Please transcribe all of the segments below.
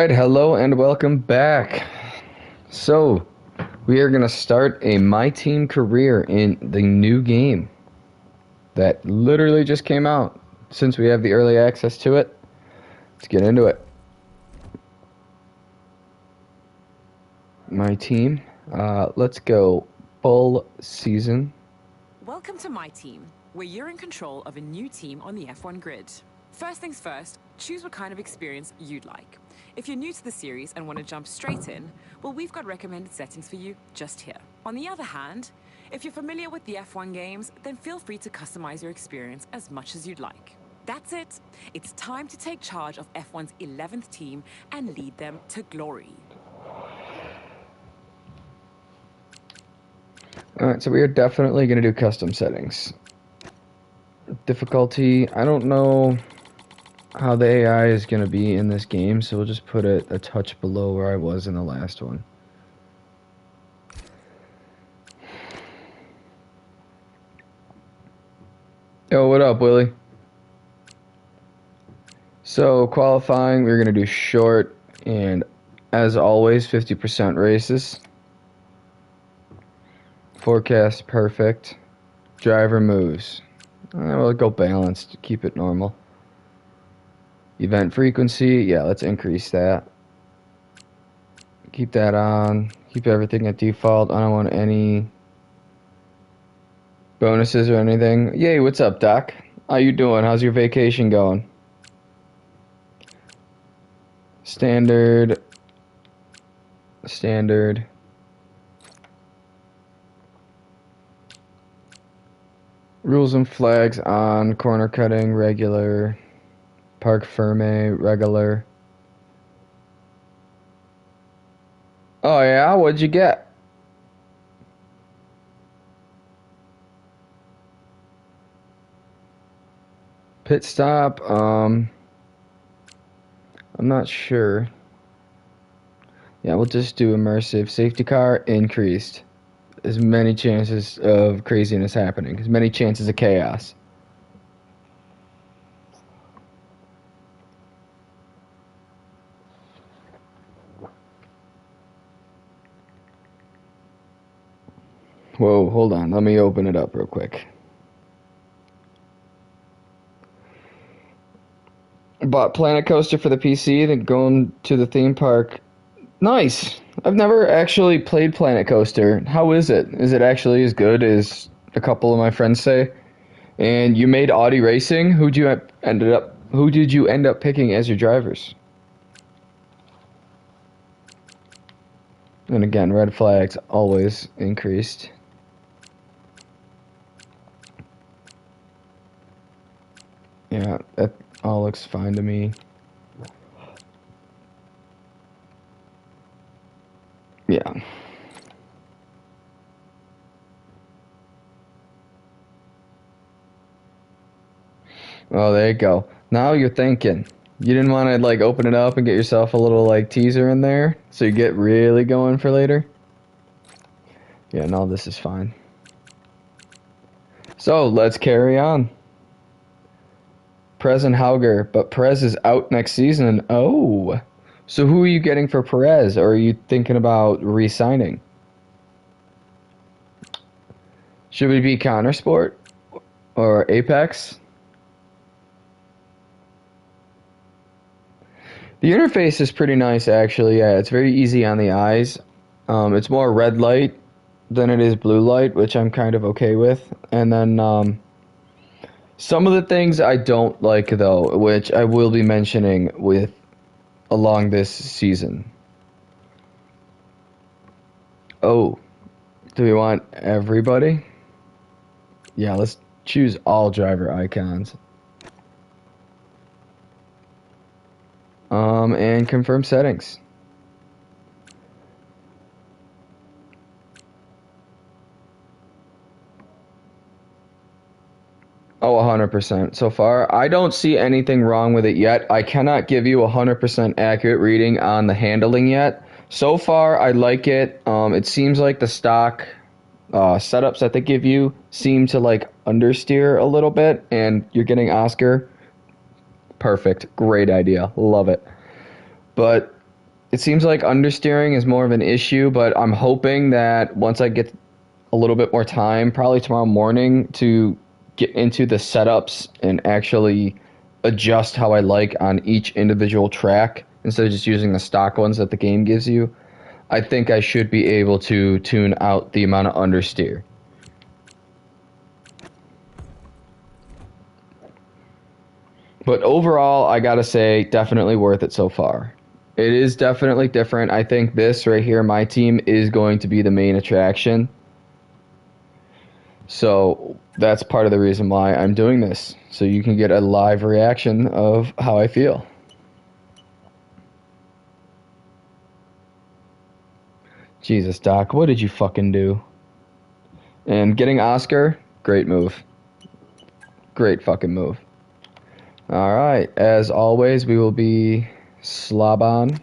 right, hello and welcome back. So, we are going to start a My Team career in the new game that literally just came out. Since we have the early access to it, let's get into it. My Team, let's go full season. Welcome to My Team, where you're in control of a new team on the F1 grid. First things first, choose what kind of experience you'd like. If you're new to the series and want to jump straight in, well, we've got recommended settings for you just here. On the other hand, if you're familiar with the F1 games, then feel free to customize your experience as much as you'd like. That's it. It's time to take charge of F1's 11th team and lead them to glory. Alright, so we are definitely going to do custom settings. Difficulty, I don't know how the AI is going to be in this game, so we'll just put it a touch below where I was in the last one. Yo, what up, Willie? So, qualifying, we're going to do short, and as always, 50% races. Forecast, perfect. Driver moves. We'll go balanced, keep it normal. Event frequency, yeah, let's increase that. Keep that on. Keep everything at default. I don't want any bonuses or anything. Yay, what's up, Doc? How you doing? How's your vacation going? Standard. Standard. Rules and flags on. Corner cutting, regular. Parc ferme, regular. Oh yeah, what'd you get? Pit stop, I'm not sure. Yeah, we'll just do immersive. Safety car, increased. As many chances of craziness happening. As many chances of chaos. Whoa, hold on. Let me open it up real quick. Bought Planet Coaster for the PC, then going to the theme park. Nice! I've never actually played Planet Coaster. How is it? Is it actually as good as a couple of my friends say? And you made Audi Racing? Who did you end up picking as your drivers? And again, red flags always increased. Yeah, that all looks fine to me. Yeah. Oh, there you go. Now you're thinking. You didn't want to like open it up and get yourself a little like teaser in there so you get really going for later? Yeah, no, this is fine. So, let's carry on. Perez and Hauger, but Perez is out next season. Oh. So who are you getting for Perez, or are you thinking about re-signing? Should we be Countersport or Apex? The interface is pretty nice, actually. Yeah, it's very easy on the eyes. It's more red light than it is blue light, which I'm kind of okay with. And then some of the things I don't like, though, which I will be mentioning along this season. Oh, do we want everybody? Yeah, let's choose all driver icons. And confirm settings. Oh, 100%. So far, I don't see anything wrong with it yet. I cannot give you a 100% accurate reading on the handling yet. So far, I like it. It seems like the stock setups that they give you seem to like understeer a little bit, and you're getting Oscar. Perfect. Great idea. Love it. But it seems like understeering is more of an issue, but I'm hoping that once I get a little bit more time, probably tomorrow morning, to get into the setups and actually adjust how I like on each individual track instead of just using the stock ones that the game gives you. I think I should be able to tune out the amount of understeer. But overall, I gotta say, definitely worth it so far. It is definitely different. I think this right here, my team, is going to be the main attraction. So that's part of the reason why I'm doing this. So you can get a live reaction of how I feel. Jesus, Doc, what did you fucking do? And getting Oscar, great move. Great fucking move. All right, as always, we will be Slaban.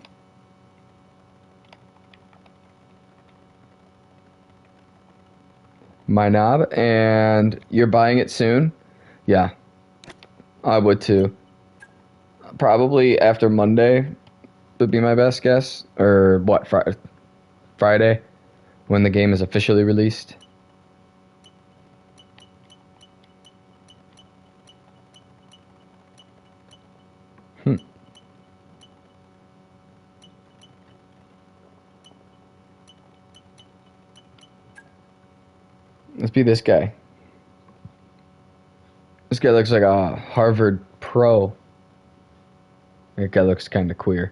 My knob, and you're buying it soon? Yeah, I would too. Probably after Monday would be my best guess. Or what, Friday, when the game is officially released. Let's be this guy. This guy looks like a Harvard pro. That guy looks kind of queer.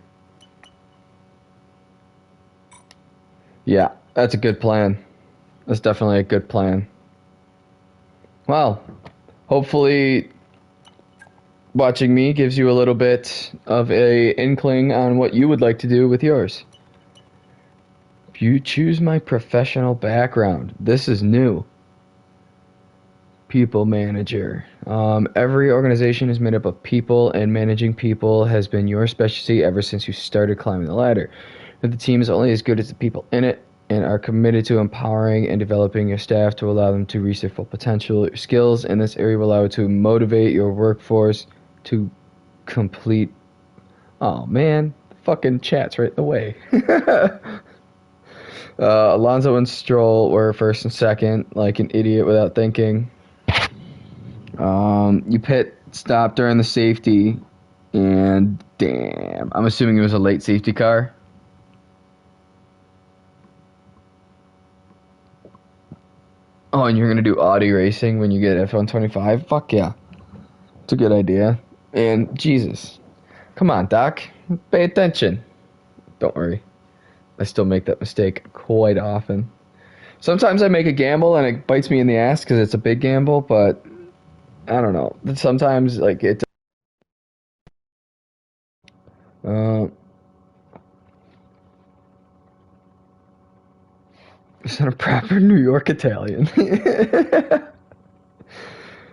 Yeah, that's a good plan. That's definitely a good plan. Well, hopefully watching me gives you a little bit of a inkling on what you would like to do with yours. If you choose my professional background, this is new. People manager. Every organization is made up of people, and managing people has been your specialty ever since you started climbing the ladder. But the team is only as good as the people in it, and are committed to empowering and developing your staff to allow them to reach their full potential. Your skills in this area will allow you to motivate your workforce to complete. Oh man, fucking chat's right in the way. Alonso and Stroll were first and second, like an idiot without thinking. You pit stop during the safety, and damn, I'm assuming it was a late safety car. Oh, and you're gonna do Audi racing when you get F125? Fuck yeah, it's a good idea. And Jesus, come on, Doc, pay attention. Don't worry, I still make that mistake quite often. Sometimes I make a gamble and it bites me in the ass because it's a big gamble, but I don't know. Sometimes, like, it. It's not a proper New York Italian.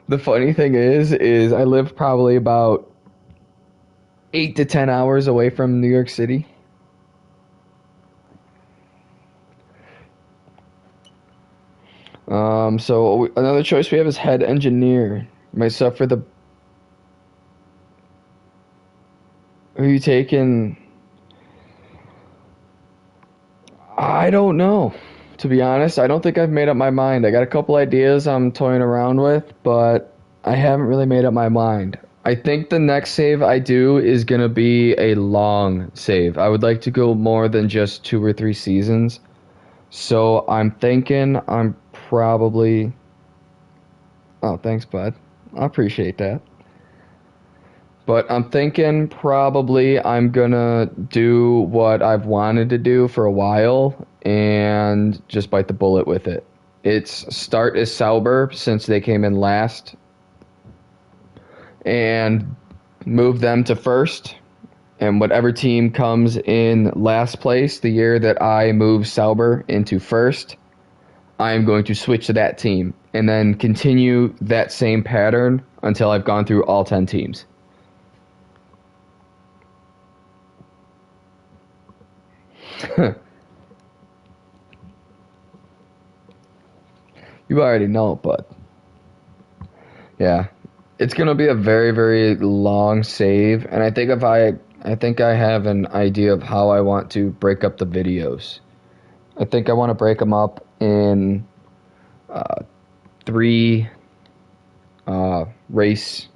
The funny thing is I live probably about 8 to 10 hours away from New York City. So another choice we have is head engineer. Myself for the. Who are you taking? I don't know. To be honest, I don't think I've made up my mind. I got a couple ideas I'm toying around with, but I haven't really made up my mind. I think the next save I do is going to be a long save. I would like to go more than just 2 or 3 seasons. So I'm thinking I'm probably. Oh, thanks, bud. I appreciate that. But I'm thinking probably I'm gonna do what I've wanted to do for a while and just bite the bullet with it. It's start as Sauber since they came in last and move them to first. And whatever team comes in last place the year that I move Sauber into first, I am going to switch to that team and then continue that same pattern until I've gone through all 10 teams. You already know, but yeah, it's gonna be a very, very long save, and I think if I think I have an idea of how I want to break up the videos. I think I want to break them up in 3 race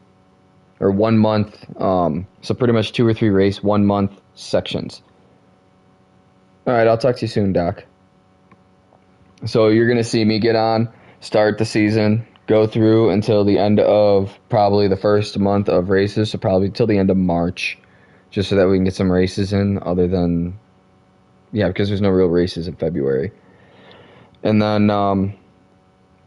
or 1 month, so pretty much 2 or 3 race 1 month sections. All right, I'll talk to you soon, Doc. So you're going to see me get on, start the season, go through until the end of probably the first month of races, so probably till the end of March, just so that we can get some races in other than, yeah, because there's no real races in February. And then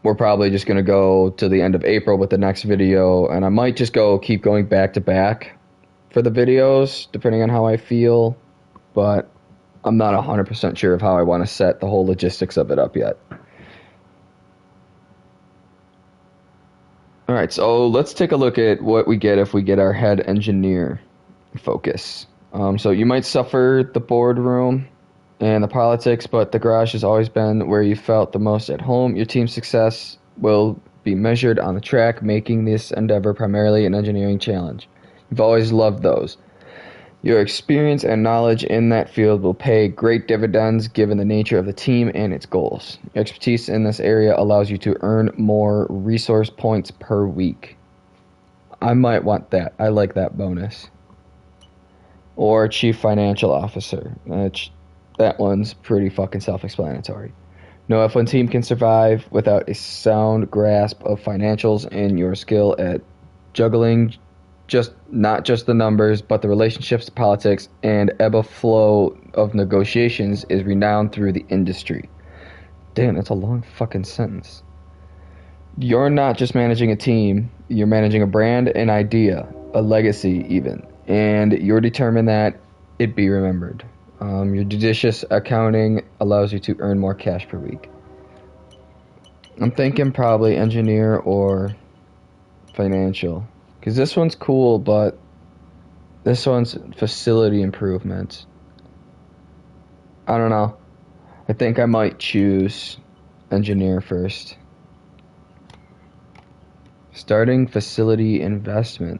we're probably just going to go to the end of April with the next video, and I might just keep going back to back for the videos, depending on how I feel, but I'm not 100% sure of how I want to set the whole logistics of it up yet. All right, so let's take a look at what we get if we get our head engineer focus. So you might suffer the boardroom and the politics, but the garage has always been where you felt the most at home. Your team's success will be measured on the track, making this endeavor primarily an engineering challenge. You've always loved those. Your experience and knowledge in that field will pay great dividends given the nature of the team and its goals. Your expertise in this area allows you to earn more resource points per week. I might want that. I like that bonus. Or Chief Financial Officer. That one's pretty fucking self-explanatory. No F1 team can survive without a sound grasp of financials and your skill at juggling not just the numbers, but the relationships, politics, and ebb and flow of negotiations is renowned through the industry. Damn, that's a long fucking sentence. You're not just managing a team, you're managing a brand, an idea, a legacy even, and you're determined that it be remembered. Your judicious accounting allows you to earn more cash per week. I'm thinking probably engineer or financial. Because this one's cool, but this one's facility improvements. I don't know. I think I might choose engineer first. Starting facility investment.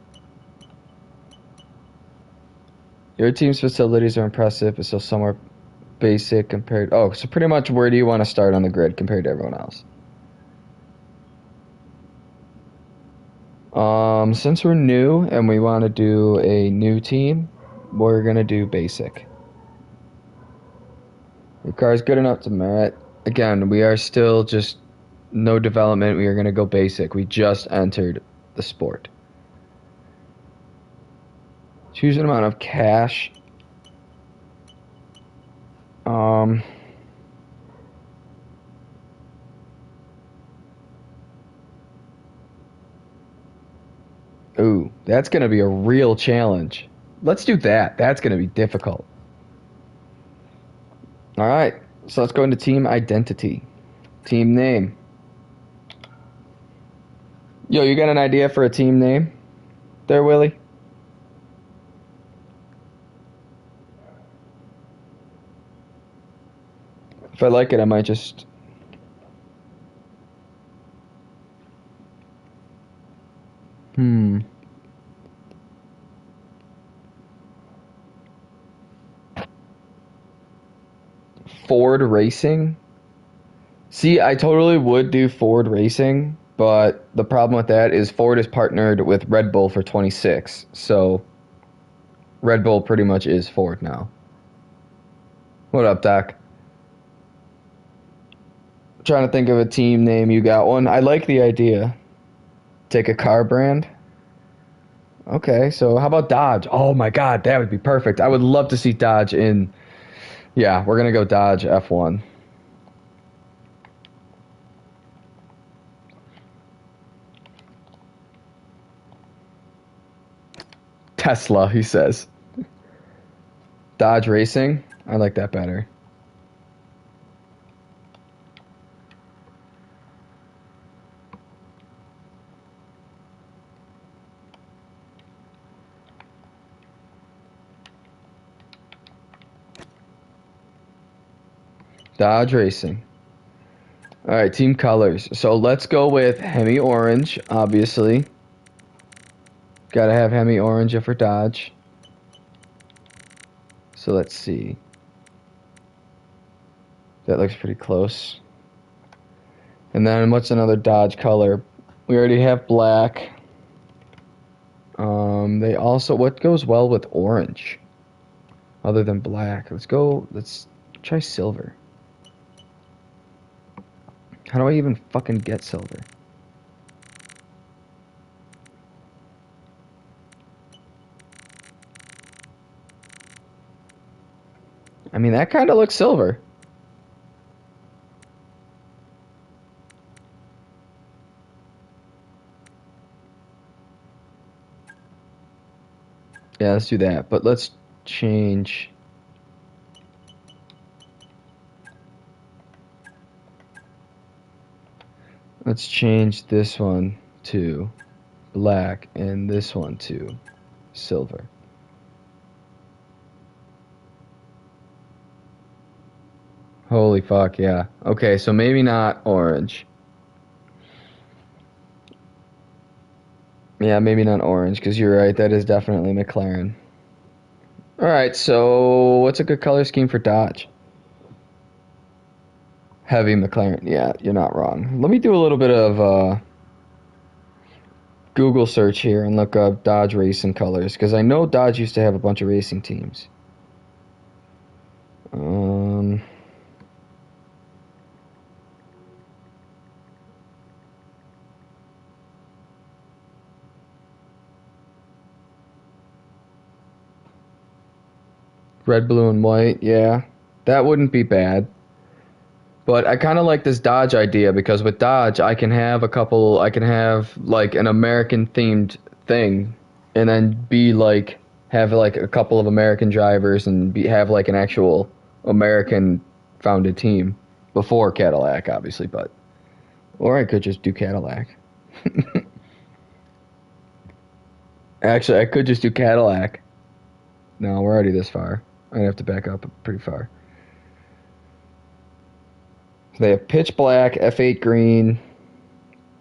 Your team's facilities are impressive, but still somewhat basic compared... Oh, so pretty much where do you want to start on the grid compared to everyone else? Since we're new and we want to do a new team, we're going to do basic. Your car is good enough to merit. Again, we are still just no development. We are going to go basic. We just entered the sport. Choose an amount of cash. Ooh, that's going to be a real challenge. Let's do that. That's going to be difficult. All right, so let's go into team identity. Team name. Yo, you got an idea for a team name there, Willie? If I like it, I might just... Ford Racing? See, I totally would do Ford Racing, but the problem with that is Ford is partnered with Red Bull for 26, so Red Bull pretty much is Ford now. What up, Doc? Trying to think of a team name. You got one? I like the idea. Take a car brand? Okay, so how about Dodge? Oh my god, that would be perfect. I would love to see Dodge in... Yeah, we're going to go Dodge F1. Tesla, he says. Dodge Racing? I like that better. Dodge Racing. All right, team colors. So let's go with Hemi Orange, obviously. Gotta have Hemi Orange if we're Dodge. So let's see. That looks pretty close. And then what's another Dodge color? We already have black. They also, what goes well with orange other than black? Let's try silver. How do I even fucking get silver? I mean, that kind of looks silver. Yeah, let's do that. But let's change. Let's change this one to black and this one to silver. Holy fuck, yeah. Okay, so maybe not orange. Yeah, maybe not orange, because you're right, that is definitely McLaren. Alright, so what's a good color scheme for Dodge? Heavy McLaren. Yeah, you're not wrong. Let me do a little bit of Google search here and look up Dodge racing colors, because I know Dodge used to have a bunch of racing teams. Red, blue, and white. Yeah, that wouldn't be bad. But I kind of like this Dodge idea because with Dodge, I can have like an American themed thing and then have like a couple of American drivers and have like an actual American founded team before Cadillac, obviously, or I could just do Cadillac. Actually, I could just do Cadillac. No, we're already this far. I'd have to back up pretty far. They have pitch black, F8 green,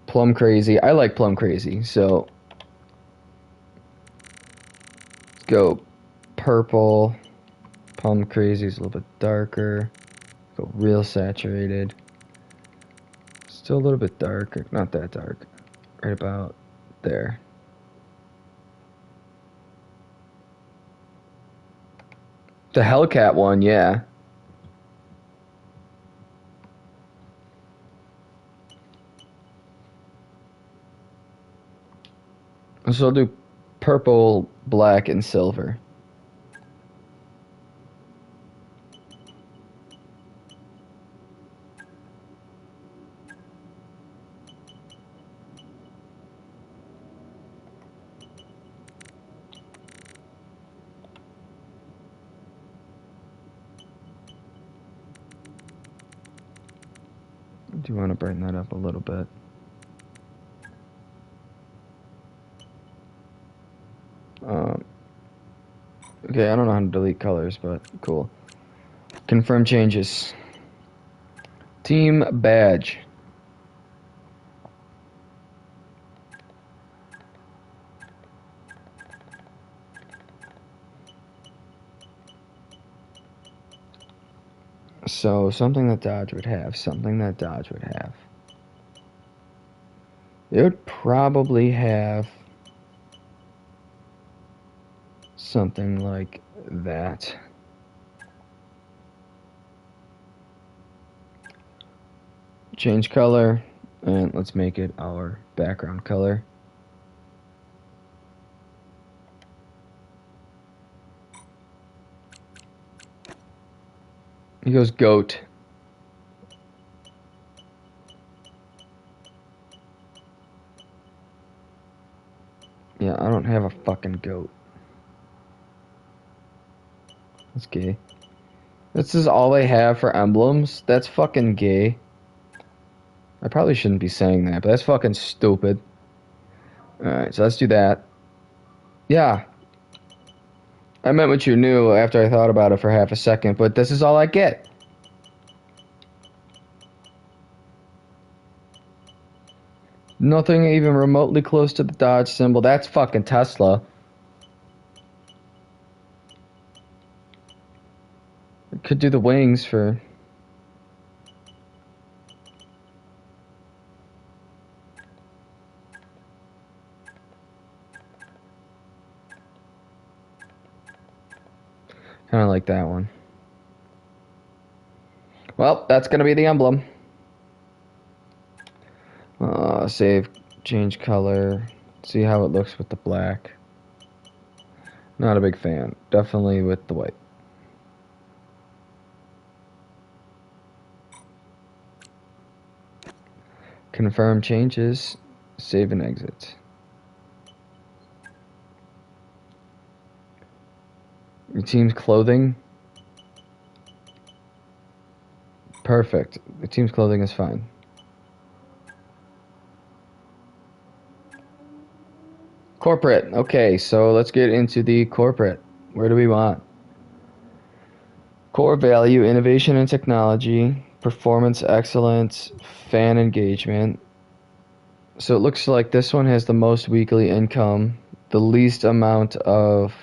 plum crazy. I like plum crazy, so let's go purple. Plum crazy is a little bit darker. Go real saturated. Still a little bit darker, not that dark. Right about there. The Hellcat one, yeah. So I'll do purple, black, and silver. Do you want to brighten that up a little bit? Okay, I don't know how to delete colors, but cool. Confirm changes. Team badge. So, something that Dodge would have. They would probably have something like that. Change color, and let's make it our background color. He goes goat. Yeah, I don't have a fucking goat. That's gay. This is all they have for emblems? That's fucking gay. I probably shouldn't be saying that, but that's fucking stupid. Alright, so let's do that. Yeah. I meant what you knew after I thought about it for half a second, but this is all I get. Nothing even remotely close to the Dodge symbol. That's fucking Tesla. Could do the wings for... Kind of like that one. Well, that's going to be the emblem. Save, change color, see how it looks with the black. Not a big fan. Definitely with the white. Confirm changes, save and exit. Your team's clothing. Perfect. The team's clothing is fine. Corporate. Okay, so let's get into the corporate. Where do we want? Core value, innovation and technology, performance excellence, fan engagement. So it looks like this one has the most weekly income, the least amount of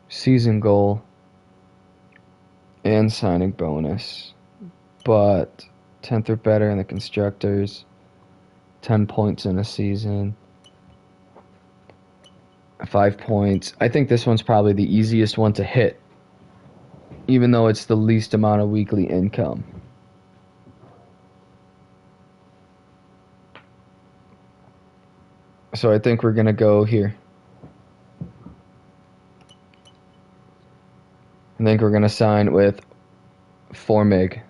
season goal, and signing bonus. But 10th or better in the constructors, 10 points in a season, 5 points. I think this one's probably the easiest one to hit, even though it's the least amount of weekly income. So I think we're going to go here. I think we're going to sign with Formig.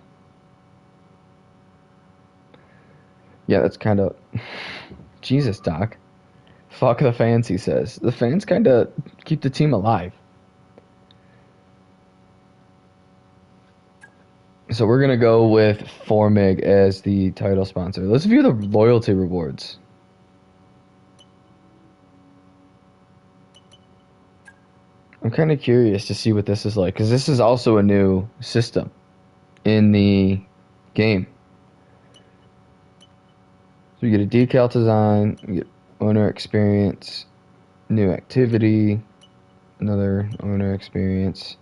Yeah, that's kind of... Jesus, Doc. Fuck the fans, he says. The fans kind of keep the team alive. So we're going to go with Formig as the title sponsor. Let's view the loyalty rewards. I'm kind of curious to see what this is like, because this is also a new system in the game. So you get a decal design, you get owner experience, new activity, another owner experience.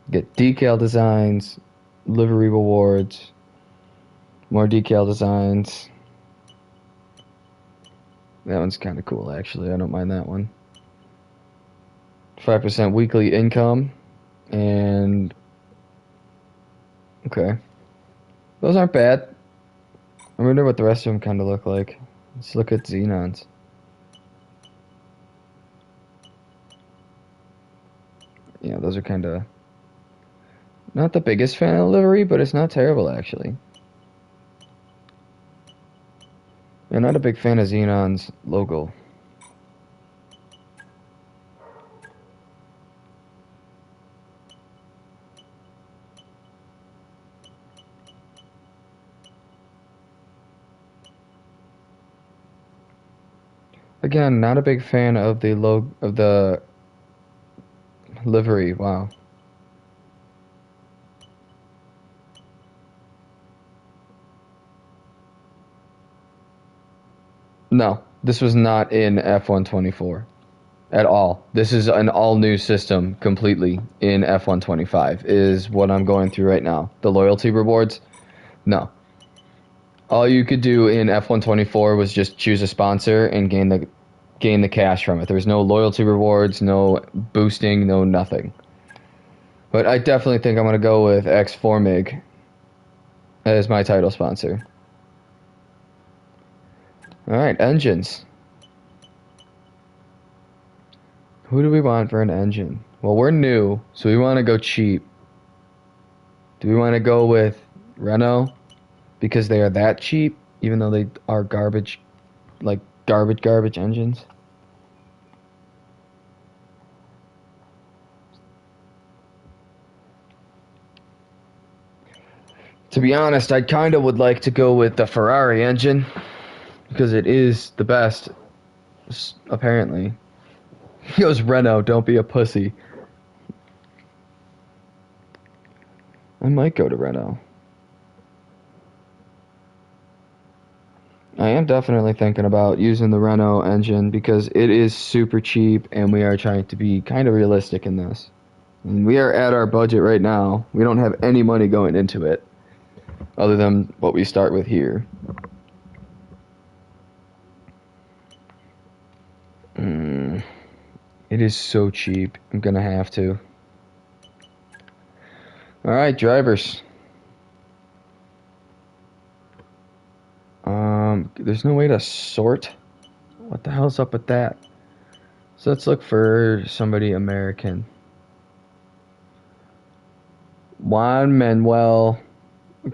You get decal designs, livery rewards, more decal designs. That one's kind of cool, actually. I don't mind that one. 5% weekly income, and okay, those aren't bad. I wonder what the rest of them kind of look like. Let's look at Xenons. Yeah, those are kind of not the biggest fan of livery, but it's not terrible actually. I'm not a big fan of Xenon's logo. Again, not a big fan of the livery. Wow. No, this was not in F124 at all. This is an all-new system completely in F125 is what I'm going through right now. The loyalty rewards, no. All you could do in F124 was just choose a sponsor and gain the cash from it. There was no loyalty rewards, no boosting, no nothing. But I definitely think I'm going to go with X4MIG as my title sponsor. Alright, engines. Who do we want for an engine? Well, we're new, so we want to go cheap. Do we want to go with Renault? Because they are that cheap, even though they are garbage, like garbage engines. To be honest, I kind of would like to go with the Ferrari engine, because it is the best, apparently. He goes, Renault, don't be a pussy. I might go to Renault. I am definitely thinking about using the Renault engine because it is super cheap and we are trying to be kind of realistic in this. And we are at our budget right now. We don't have any money going into it other than what we start with here. It is so cheap. I'm gonna have to. Alright, drivers. There's no way to sort. What the hell's up with that? So let's look for somebody American. Juan Manuel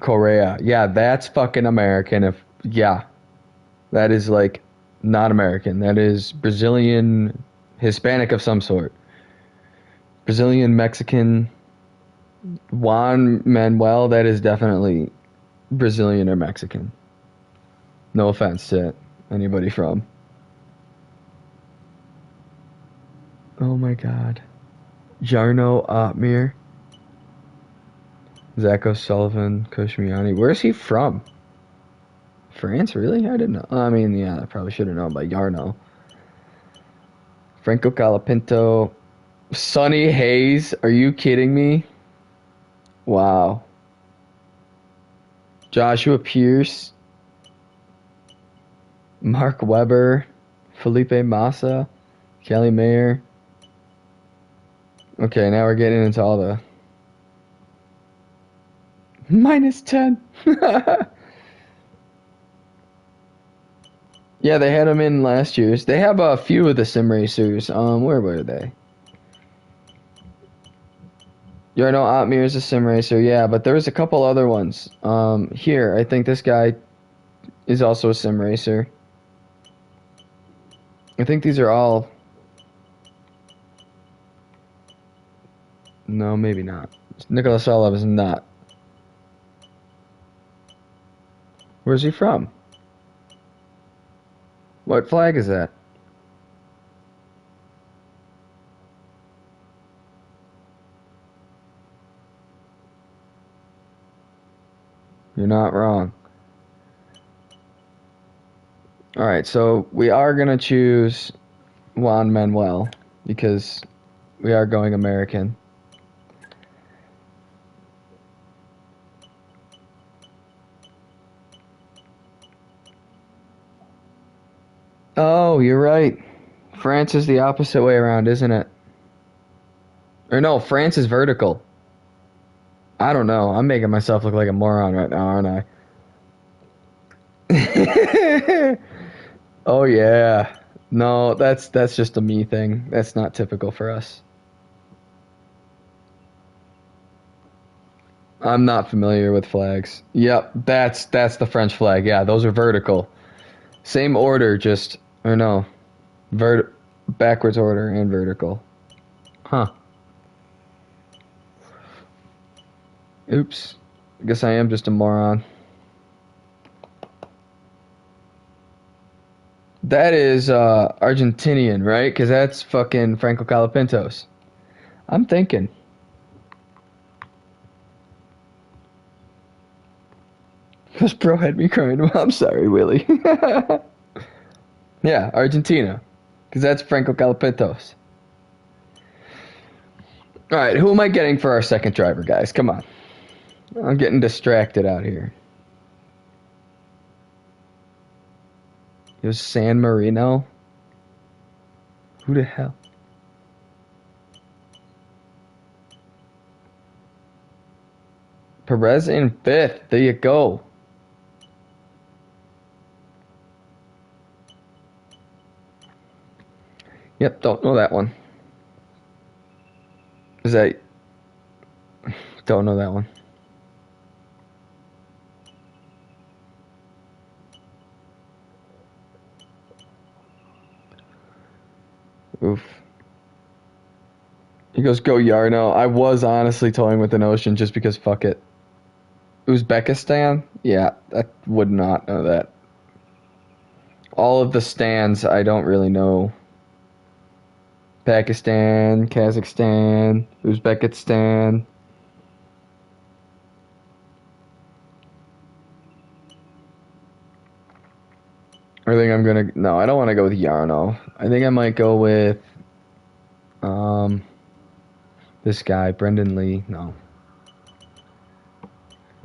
Correa. Yeah, that's fucking American. Yeah, that is like not American. That is Brazilian, Hispanic of some sort. Brazilian, Mexican. Juan Manuel, that is definitely Brazilian or Mexican. No offense to anybody from. Oh my god. Jarno Otmir. Zach O'Sullivan, Koshmiani. Where is he from? France, really? I didn't know. I mean, yeah, I probably should have known by Yarno. Franco Calapinto. Sonny Hayes. Are you kidding me? Wow. Joshua Pierce. Mark Webber. Felipe Massa. Kelly Mayer. Okay, now we're getting into all the... -10. Yeah, they had them in last year's. They have a few of the sim racers. Where were they? Yarno Otmir is a sim racer, yeah, but there was a couple other ones. Here, I think this guy is also a sim racer. I think these are all... No, maybe not. Nicholas Olive is not. Where's he from? What flag is that? You're not wrong. Alright, so we are going to choose Juan Manuel because we are going American. Oh, you're right. France is the opposite way around, isn't it? Or no, France is vertical. I don't know. I'm making myself look like a moron right now, aren't I? Oh yeah. No, that's just a me thing. That's not typical for us. I'm not familiar with flags. Yep, that's the French flag. Yeah, those are vertical. Same order, just or no, backwards order and vertical. Huh. Oops. I guess I am just a moron. That is Argentinian, right? Because that's fucking Franco Colapintos. I'm thinking. This bro had me crying. Well, I'm sorry, Willie. Yeah, Argentina. Because that's Franco Colapintos. Alright, who am I getting for our second driver, guys? Come on. I'm getting distracted out here. It was San Marino. Who the hell? Perez in 5th. There you go. Yep, don't know that one. Is that... Don't know that one. Oof. He goes, go Yarno. I was honestly toying with the notion just because fuck it. Uzbekistan? Yeah, I would not know that. All of the stands, I don't really know. Pakistan, Kazakhstan, Uzbekistan. I think I'm gonna. No, I don't want to go with Yarno. I think I might go with um this guy, Brendan Lee. No,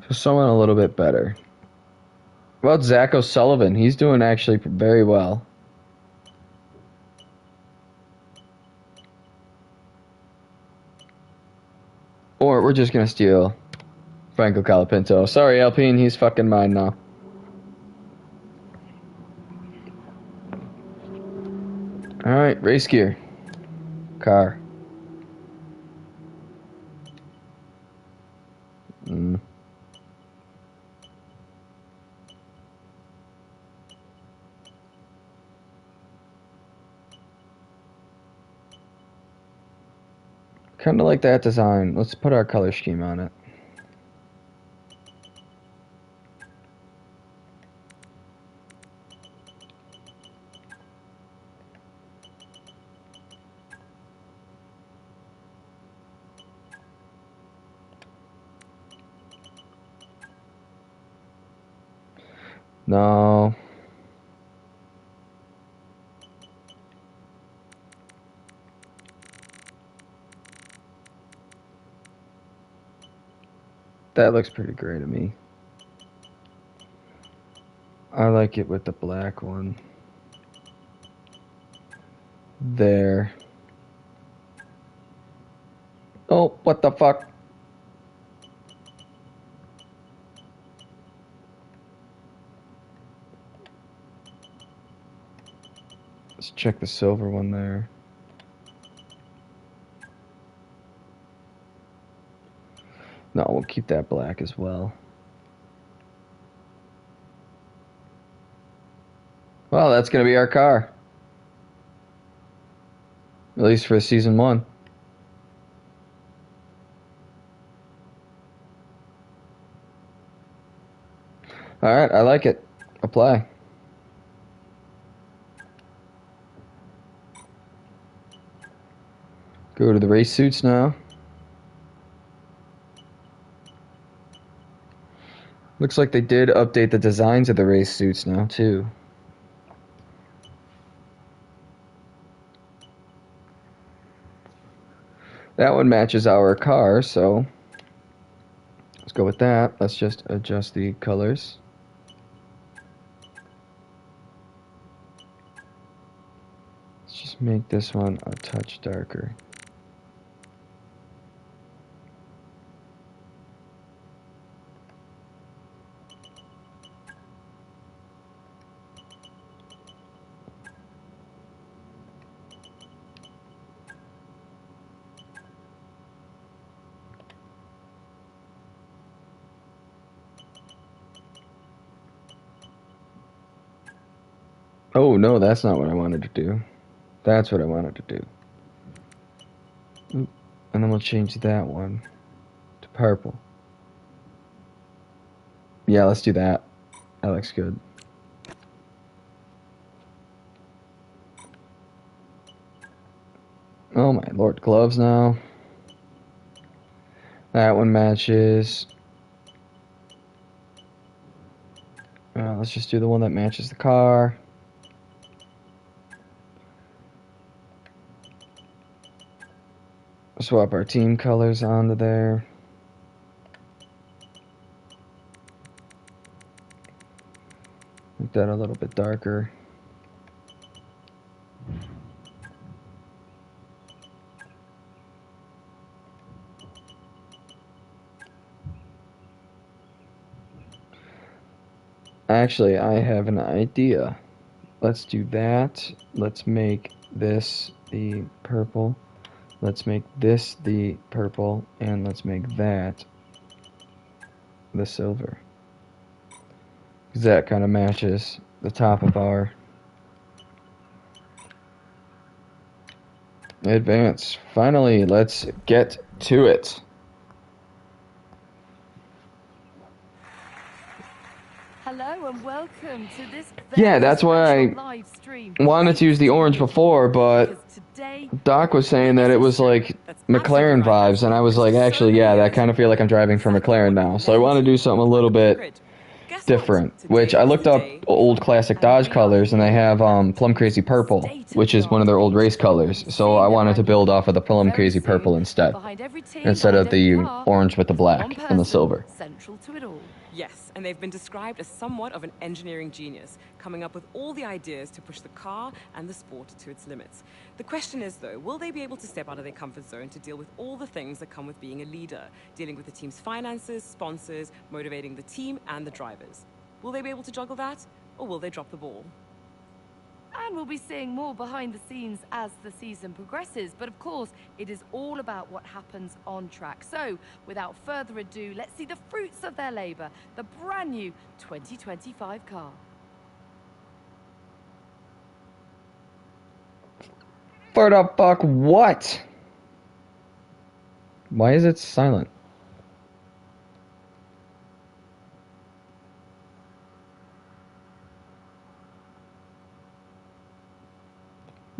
just someone a little bit better. What about Zach O'Sullivan? He's doing actually very well. Or we're just gonna steal Franco Colapinto. Sorry, Alpine, he's fucking mine now. Alright, race gear. Car. Mm. Kind of like that design. Let's put our color scheme on it. No. That looks pretty gray to me. I like it with the black one. There. Oh, what the fuck? Let's check the silver one there. No, we'll keep that black as well. Well, that's going to be our car. At least for season 1. Alright, I like it. Apply. Go to the race suits now. Looks like they did update the designs of the race suits now, too. That one matches our car, so let's go with that. Let's just adjust the colors. Let's just make this one a touch darker. Oh, no, that's not what I wanted to do. That's what I wanted to do. Oop. And then we'll change that one to purple. Yeah, let's do that. That looks good. Oh my lord, gloves now. That one matches. Let's just do the one that matches the car. Swap our team colors onto there. Make that a little bit darker. Actually, I have an idea. Let's do that. Let's make this the purple. Let's make this the purple, and let's make that the silver. Because that kind of matches the top of our advance. Finally, let's get to it. Hello and welcome to this Yeah, that's why I wanted to use the orange before, but Doc was saying that it was like McLaren vibes, and I was like, actually, yeah, I kind of feel like I'm driving for McLaren now. So I want to do something a little bit different. Today Which I is looked the up day. old classic And Dodge we are colors, and they here have at Plum Crazy Purple, State of which is one of their old race colors. So I Seeing wanted to brand new build off of the Plum very Crazy soon. Purple instead, Behind every team, instead behind of every the car, orange with the there's one black and the person silver. central to it all. Yes, and they've been described as somewhat of an engineering genius, coming up with all the ideas to push the car and the sport to its limits. The question is, though, will they be able to step out of their comfort zone to deal with all the things that come with being a leader, dealing with the team's finances, sponsors, motivating the team and the drivers? Will they be able to juggle that, or will they drop the ball? And we'll be seeing more behind the scenes as the season progresses. But of course, it is all about what happens on track. So, without further ado, let's see the fruits of their labor, the brand new 2025 car. For the fuck what? Why is it silent?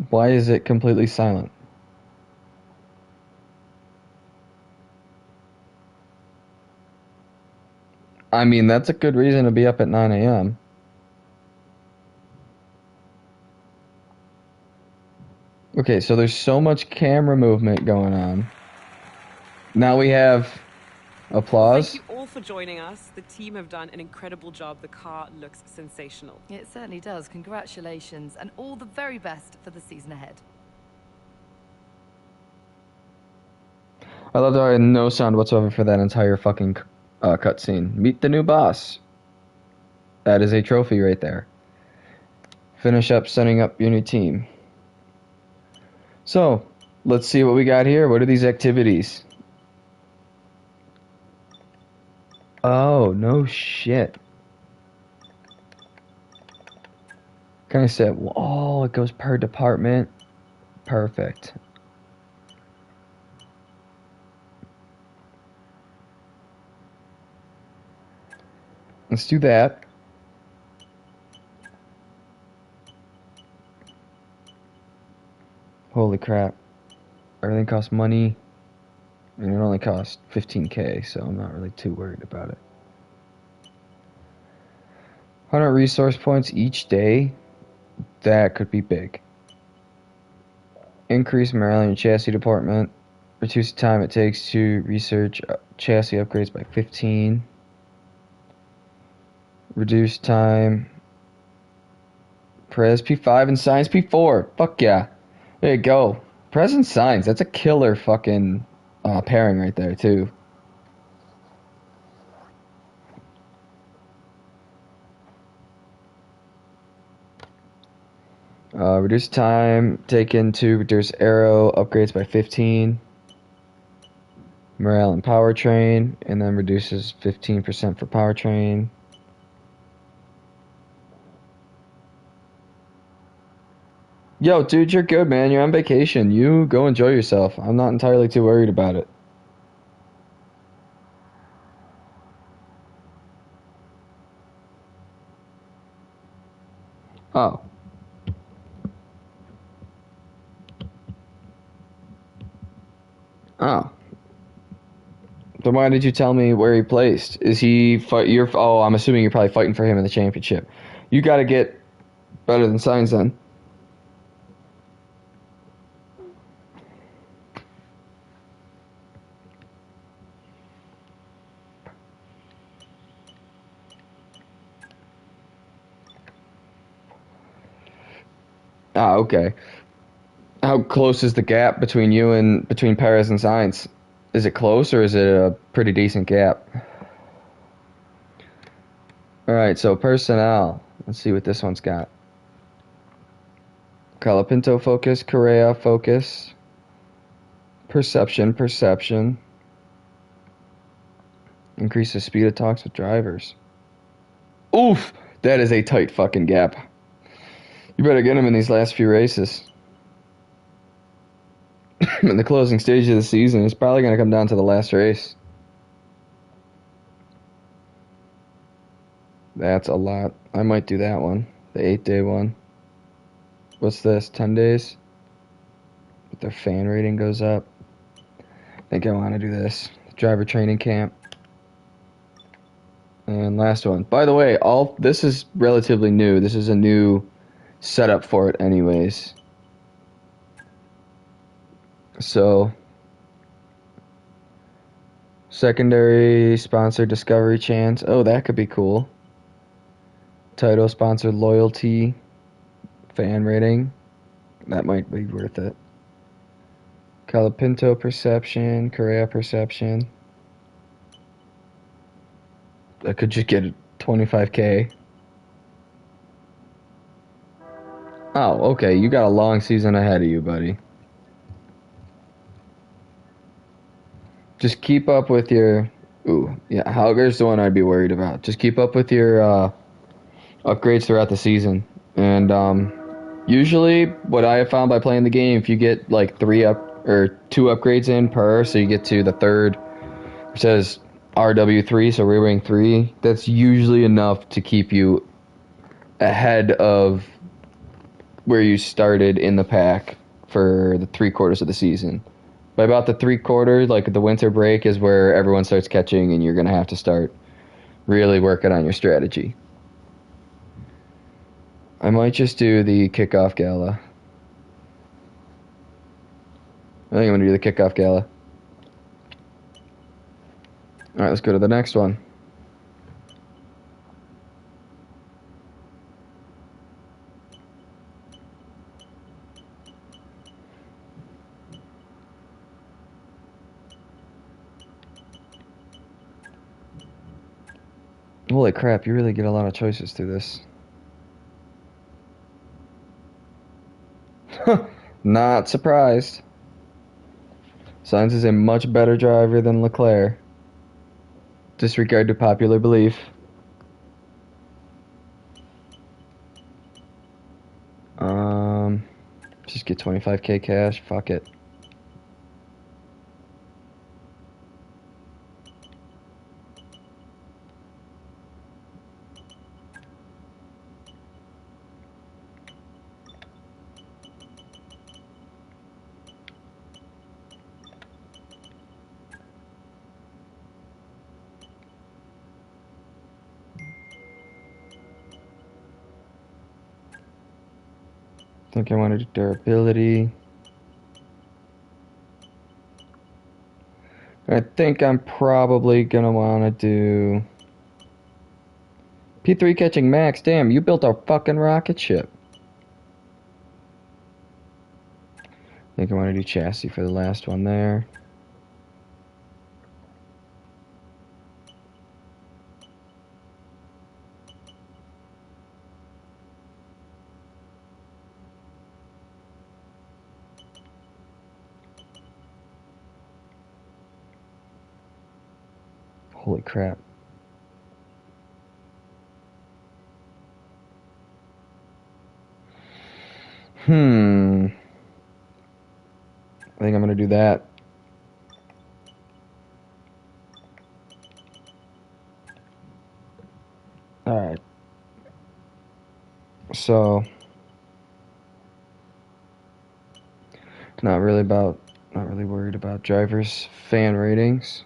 Why is it completely silent? I mean, that's a good reason to be up at 9 a.m. Okay, so there's so much camera movement going on. Now we have applause. Thank you all for joining us. The team have done an incredible job. The car looks sensational. It certainly does. Congratulations, and all the very best for the season ahead. I love that I had no sound whatsoever for that entire fucking cutscene. Meet the new boss. That is a trophy right there. Finish up setting up your new team. So, let's see what we got here. What are these activities? Oh, no shit. Kind of said, oh, it goes per department. Perfect. Let's do that. Holy crap. Everything costs money. And it only costs 15k, so I'm not really too worried about it. 100 resource points each day. That could be big. Increase morale in your chassis department. Reduce the time it takes to research chassis upgrades by 15. Reduce time. Prez P5 and Science P4. Fuck yeah. There you go. Prez and Science. That's a killer fucking pairing right there, too. Reduce time taken to reduce aero upgrades by 15. Morale and powertrain, and then reduces 15% for powertrain. Yo, dude, you're good, man. You're on vacation. You go enjoy yourself. I'm not entirely too worried about it. Oh. Oh. Then why did you tell me where he placed? Is he fight? Oh, I'm assuming you're probably fighting for him in the championship. You got to get better than Signs then. Ah, okay. How close is the gap between you and between Perez and Sainz? Is it close or is it a pretty decent gap? All right, so personnel. Let's see what this one's got. Colapinto focus, Correa focus, perception. Increase the speed of talks with drivers. Oof, that is a tight fucking gap. You better get him in these last few races. In the closing stage of the season, it's probably going to come down to the last race. That's a lot. I might do that one. The 8-day one. What's this? 10 days? But their fan rating goes up. I think I want to do this. Driver training camp. And last one. By the way, all this is relatively new. This is a new setup for it anyways. So, secondary sponsor discovery chance. Oh, that could be cool. Title sponsored loyalty, fan rating. That might be worth it. Calapinto perception, Correa perception. I could just get 25K. Oh, okay. You got a long season ahead of you, buddy. Just keep up with your... Ooh, yeah, Halger's the one I'd be worried about. Just keep up with your upgrades throughout the season. And usually what I have found by playing the game, if you get like 2 upgrades in per, so you get to the third, it says RW3, so rear wing 3, that's usually enough to keep you ahead of where you started in the pack for the 3/4 of the season. By about the 3/4, like the winter break is where everyone starts catching and you're going to have to start really working on your strategy. I might just do the kickoff gala. I think I'm going to do the kickoff gala. Alright, let's go to the next one. Holy crap, you really get a lot of choices through this. Not surprised. Sainz is a much better driver than Leclerc. Disregard to popular belief. Just get 25K cash. Fuck it. I think I want to do durability. I think I'm probably going to want to do P3 catching max. Damn, you built a fucking rocket ship. I think I want to do chassis for the last one there. Holy crap. I think I'm going to do that. Alright. So, not really worried about drivers' fan ratings.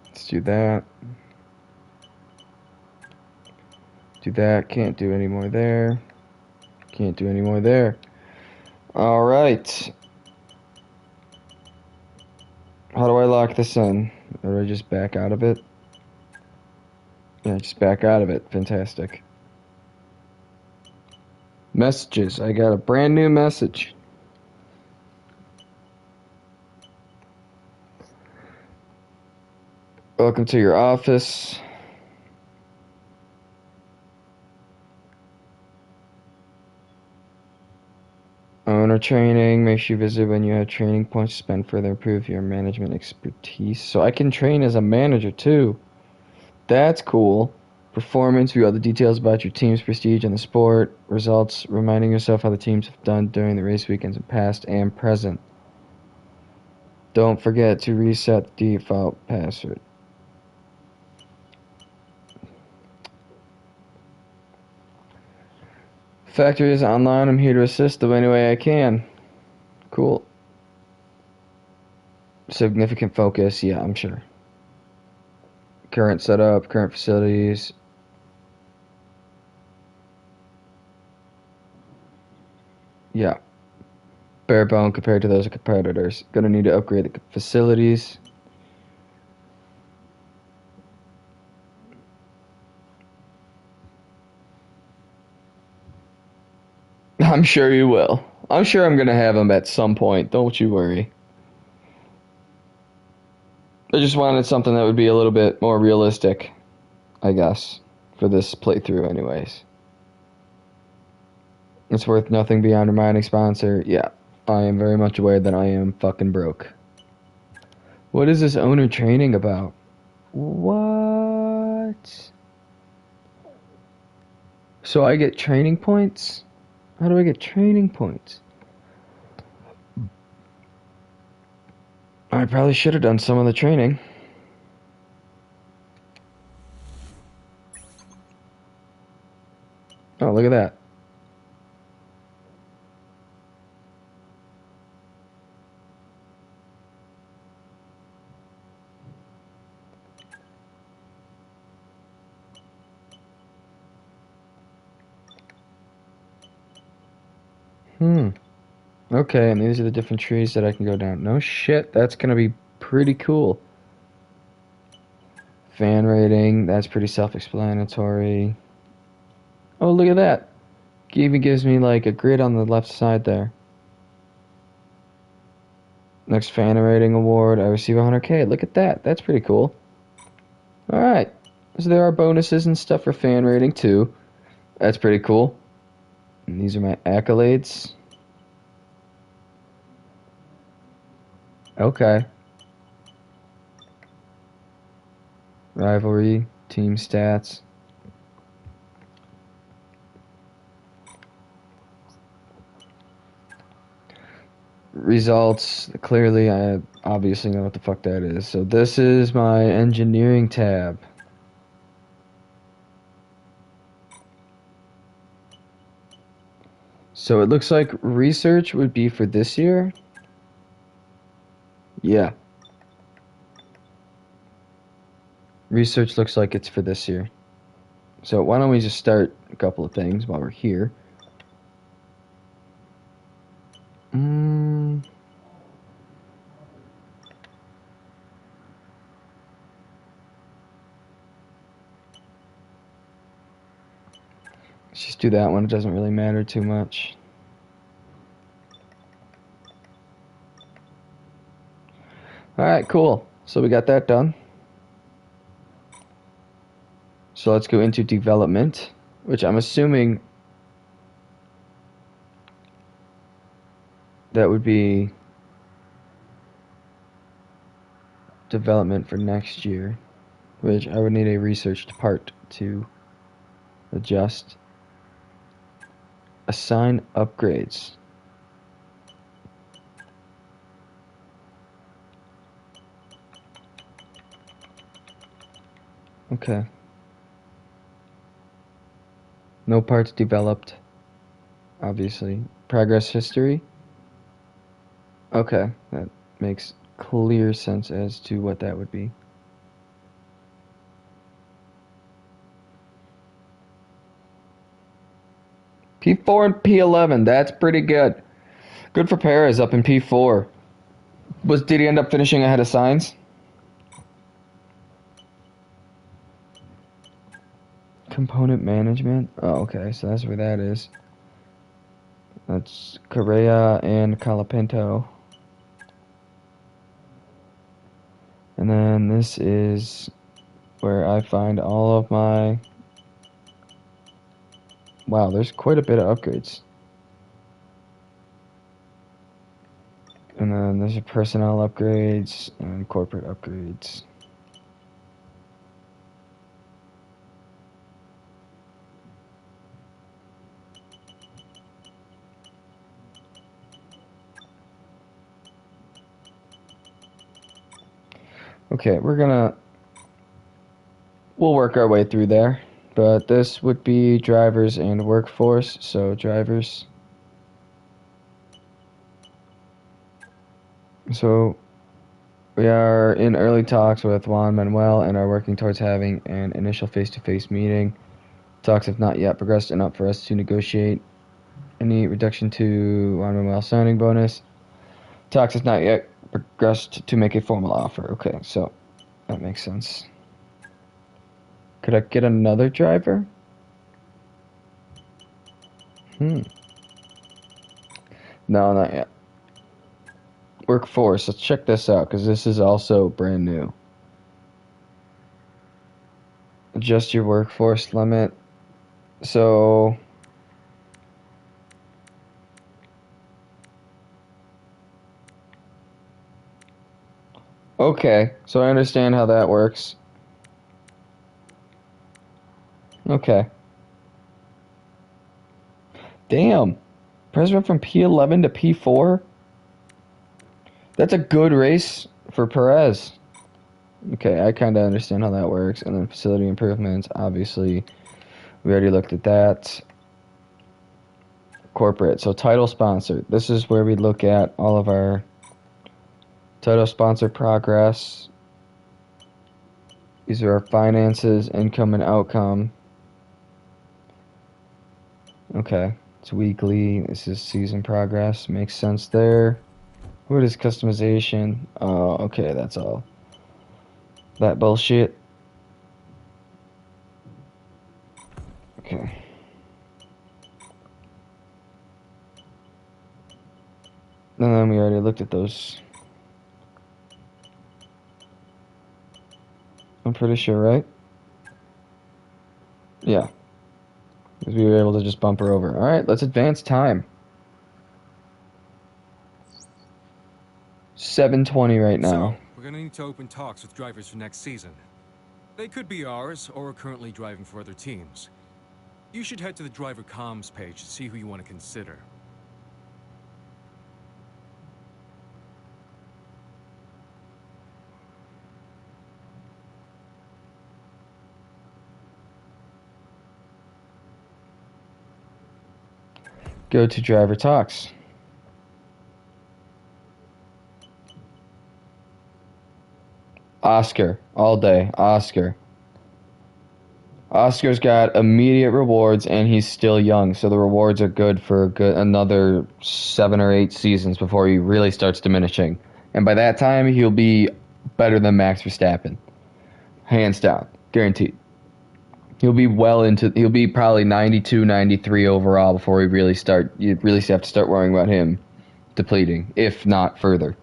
Let's do that. Do that. Can't do any more there. Can't do any more there. Alright. How do I lock this in? Or do I just back out of it? Yeah, just back out of it. Fantastic. Messages. I got a brand new message. Welcome to your office. Owner training. Make sure you visit when you have training points to spend further improve your management expertise. So I can train as a manager too. That's cool. Performance. View all the details about your team's prestige in the sport. Results. Reminding yourself how the teams have done during the race weekends in past and present. Don't forget to reset the default password. Factory is online. I'm here to assist the any way I can. Cool. Significant focus. Yeah, I'm sure. Current setup, current facilities. Yeah. Bare bone compared to those competitors. Gonna need to upgrade the facilities. I'm sure you will. I'm sure I'm gonna have them at some point. Don't you worry. I just wanted something that would be a little bit more realistic, I guess, for this playthrough anyways. It's worth nothing beyond reminding sponsor. Yeah, I am very much aware that I am fucking broke. What is this owner training about? What? So I get training points? How do I get training points? I probably should have done some of the training. Oh, look at that. Okay, and these are the different trees that I can go down. No shit, that's gonna be pretty cool. Fan rating, that's pretty self-explanatory. Oh, look at that. It even gives me like a grid on the left side there. Next fan rating award, I receive 100K. Look at that. That's pretty cool. Alright. So there are bonuses and stuff for fan rating too. That's pretty cool. And these are my accolades. Okay. Rivalry, team stats. Results, clearly I obviously know what the fuck that is. So this is my engineering tab. So it looks like research would be for this year. Yeah. Research looks like it's for this year. So why don't we just start a couple of things while we're here. Let's just do that one. It doesn't really matter too much. Alright, cool. So we got that done. So let's go into development, which I'm assuming that would be development for next year, which I would need a research part to adjust. Assign upgrades. Okay. No parts developed, obviously. Progress history. Okay, that makes clear sense as to what that would be. P4 and P11, that's pretty good. Good for Perez up in P4. Did he end up finishing ahead of Sainz? Component management. Oh, okay, so that's where that is. That's Correa and Colapinto. And then this is where I find all of my... Wow, there's quite a bit of upgrades. And then there's your personnel upgrades and corporate upgrades. Okay, we'll work our way through there. But this would be drivers and workforce. So drivers. So We are in early talks with Juan Manuel and are working towards having an initial face-to-face meeting. Talks have not yet progressed enough for us to negotiate any reduction to Juan Manuel signing bonus. Talks have not yet progressed to make a formal offer. Okay, so that makes sense. Could I get another driver? No, not yet. Workforce. Let's check this out because this is also brand new. Adjust your workforce limit. So okay, so I understand how that works. Okay. Damn. Perez went from P11 to P4? That's a good race for Perez. Okay, I kind of understand how that works. And then facility improvements, obviously, we already looked at that. Corporate, so title sponsor. This is where we look at all of our title sponsor progress. These are our finances, income, and outcome. Okay, it's weekly. This is season progress. Makes sense there. What is customization? Oh, okay, that's all. That bullshit. Okay. And then we already looked at those. I'm pretty sure, right? Yeah. Because we were able to just bump her over. Alright, let's advance time. 7:20 right now. So, we're gonna need to open talks with drivers for next season. They could be ours, or are currently driving for other teams. You should head to the driver comms page to see who you want to consider. Go to driver talks. Oscar, all day. Oscar. Oscar's got immediate rewards, and he's still young, so the rewards are good for another 7 or 8 seasons before he really starts diminishing. And by that time, he'll be better than Max Verstappen, hands down, guaranteed. He'll be probably 92, 93 overall before you really have to start worrying about him depleting, if not further.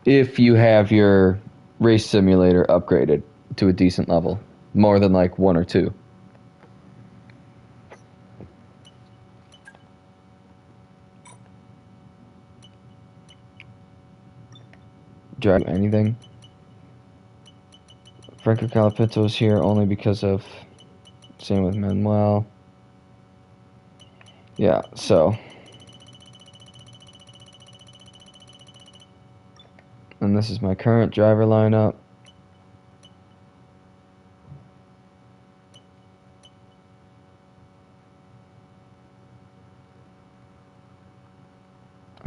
If you have your race simulator upgraded to a decent level, more than like 1 or 2. Drive anything. Franco Colapinto is here only because of same with Manuel. Yeah, so. And this is my current driver lineup.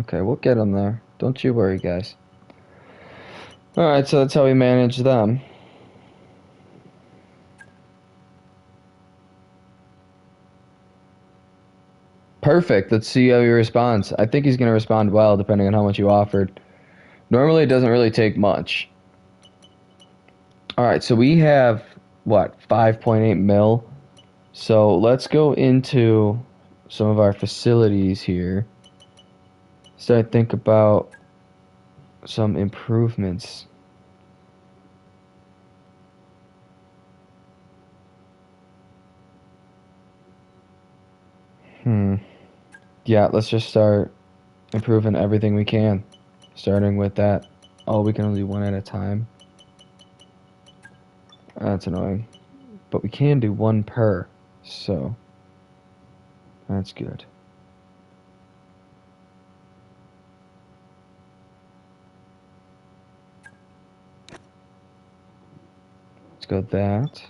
Okay, we'll get them there. Don't you worry, guys. Alright, so that's how we manage them. Perfect. Let's see how he responds. I think he's going to respond well, depending on how much you offered. Normally, it doesn't really take much. Alright, so we have, what, 5.8 mil? So let's go into some of our facilities here. Start to think about some improvements. Yeah, let's just start improving everything we can. Starting with that. Oh, we can only do one at a time. That's annoying. But we can do one per. So, that's good. Let's go that.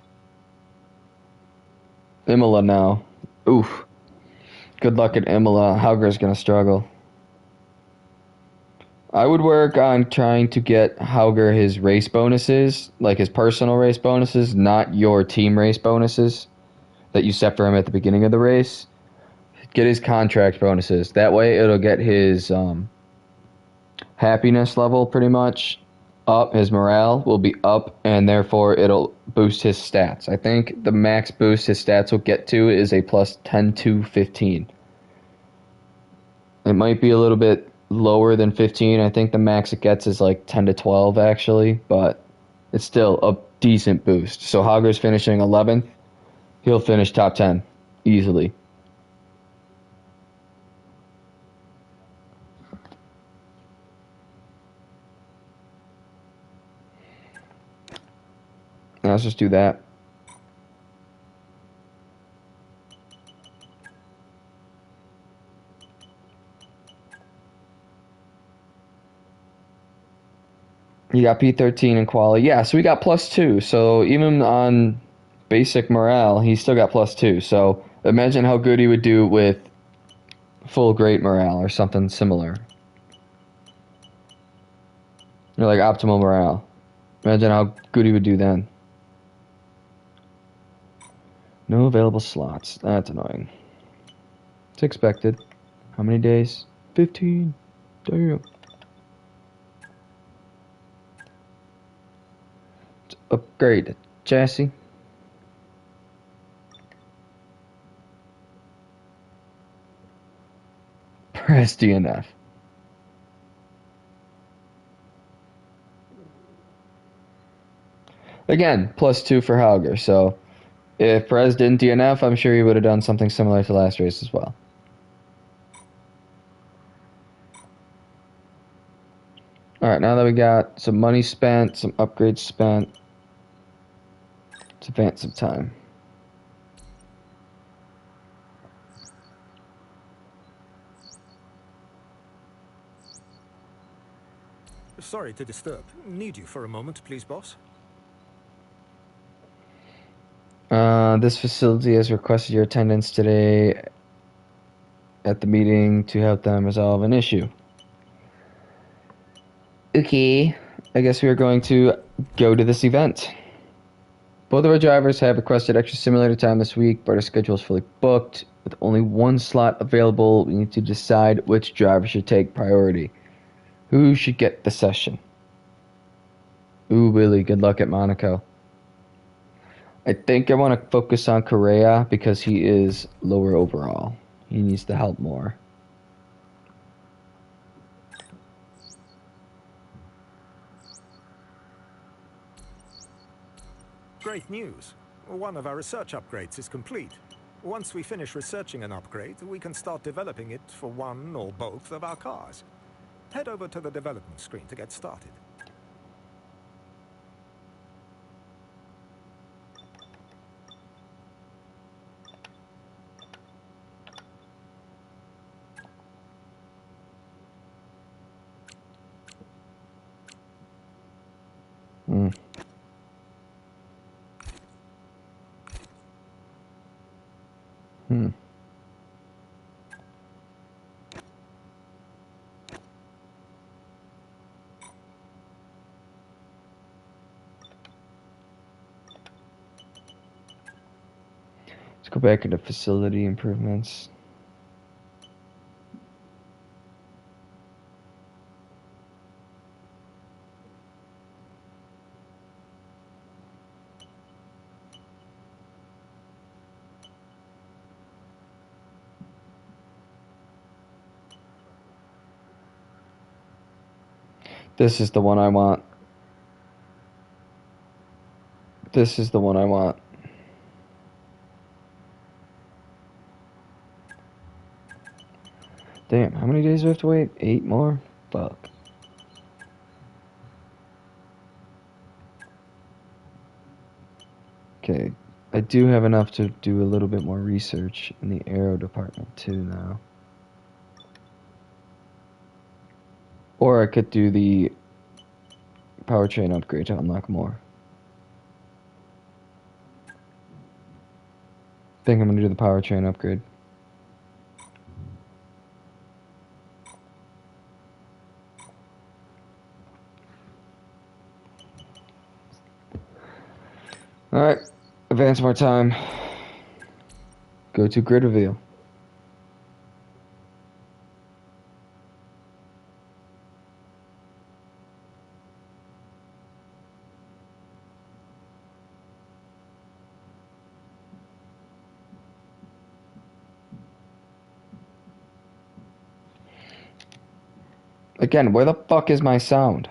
Imola now. Oof. Good luck at Imola. Hauger's gonna struggle. I would work on trying to get Hauger his race bonuses, like his personal race bonuses, not your team race bonuses that you set for him at the beginning of the race. Get his contract bonuses. That way it'll get his happiness level pretty much up. His morale will be up, and therefore it'll boost his stats. I think the max boost his stats will get to is a plus 10 to 15. It might be a little bit lower than 15. I think the max it gets is like 10 to 12 actually, but it's still a decent boost. So Hauger's finishing 11th. He'll finish top 10 easily. Now let's just do that. You got P13 in quali. Yeah, so we got +2. So even on basic morale, he still got +2. So imagine how good he would do with full great morale or something similar. Or like optimal morale. Imagine how good he would do then. No available slots. That's annoying. It's expected. How many days? 15. Damn. Upgrade chassis. Press DNF. Again, +2 for Hauger. So if Perez didn't DNF, I'm sure he would have done something similar to last race as well. Alright, now that we got some money spent, some upgrades spent, let's advance some time. Sorry to disturb. Need you for a moment, please, boss? This facility has requested your attendance today at the meeting to help them resolve an issue. Okay, I guess we are going to go to this event. Both of our drivers have requested extra simulator time this week, but our schedule is fully booked. With only one slot available, we need to decide which driver should take priority. Who should get the session? Ooh, Willie, good luck at Monaco. I think I want to focus on Correa because he is lower overall. He needs to help more. Great news. One of our research upgrades is complete. Once we finish researching an upgrade, we can start developing it for one or both of our cars. Head over to the development screen to get started. Hmm. Let's go back into facility improvements. This is the one I want. This is the one I want. Damn, how many days do we have to wait? 8 more? Fuck. Okay, I do have enough to do a little bit more research in the aero department too now. Or I could do the powertrain upgrade to unlock more. I think I'm going to do the powertrain upgrade. Alright, advance more time. Go to grid reveal. Again, where the fuck is my sound?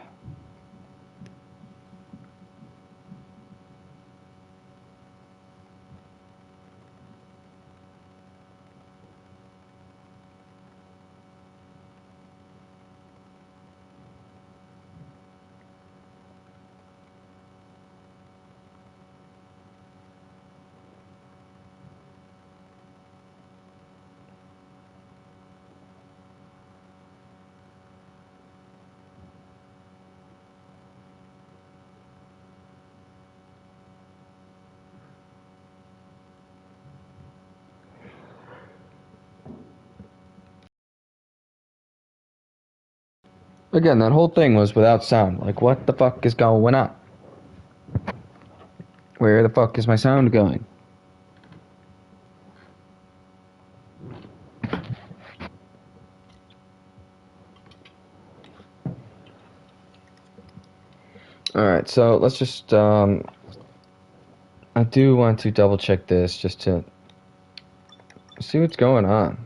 Again, that whole thing was without sound. Like, what the fuck is going on? Where the fuck is my sound going? Alright, so let's just, I do want to double check this just to see what's going on.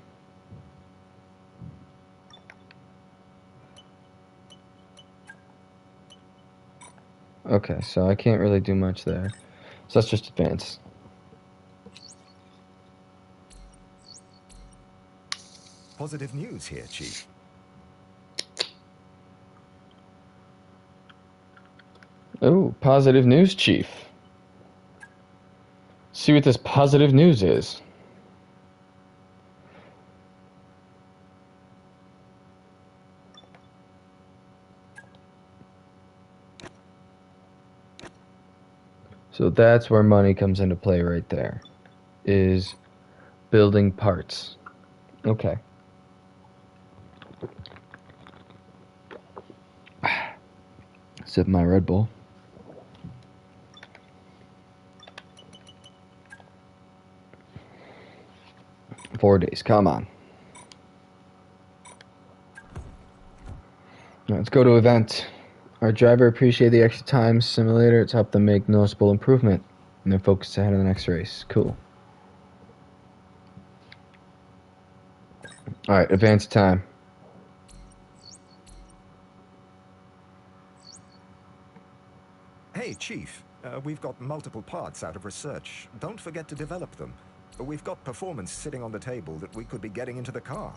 Okay, so I can't really do much there. So let's just advance. Positive news here, Chief. Oh, positive news, Chief. See what this positive news is. So that's where money comes into play right there. Is building parts. Okay. Sip my Red Bull. Four days, come on. Let's go to event. Our driver appreciated the extra time simulator. It's helped them make noticeable improvement. And they're focused ahead of the next race. Cool. Alright, advanced time. Hey, Chief. We've got multiple parts out of research. Don't forget to develop them. We've got performance sitting on the table that we could be getting into the car.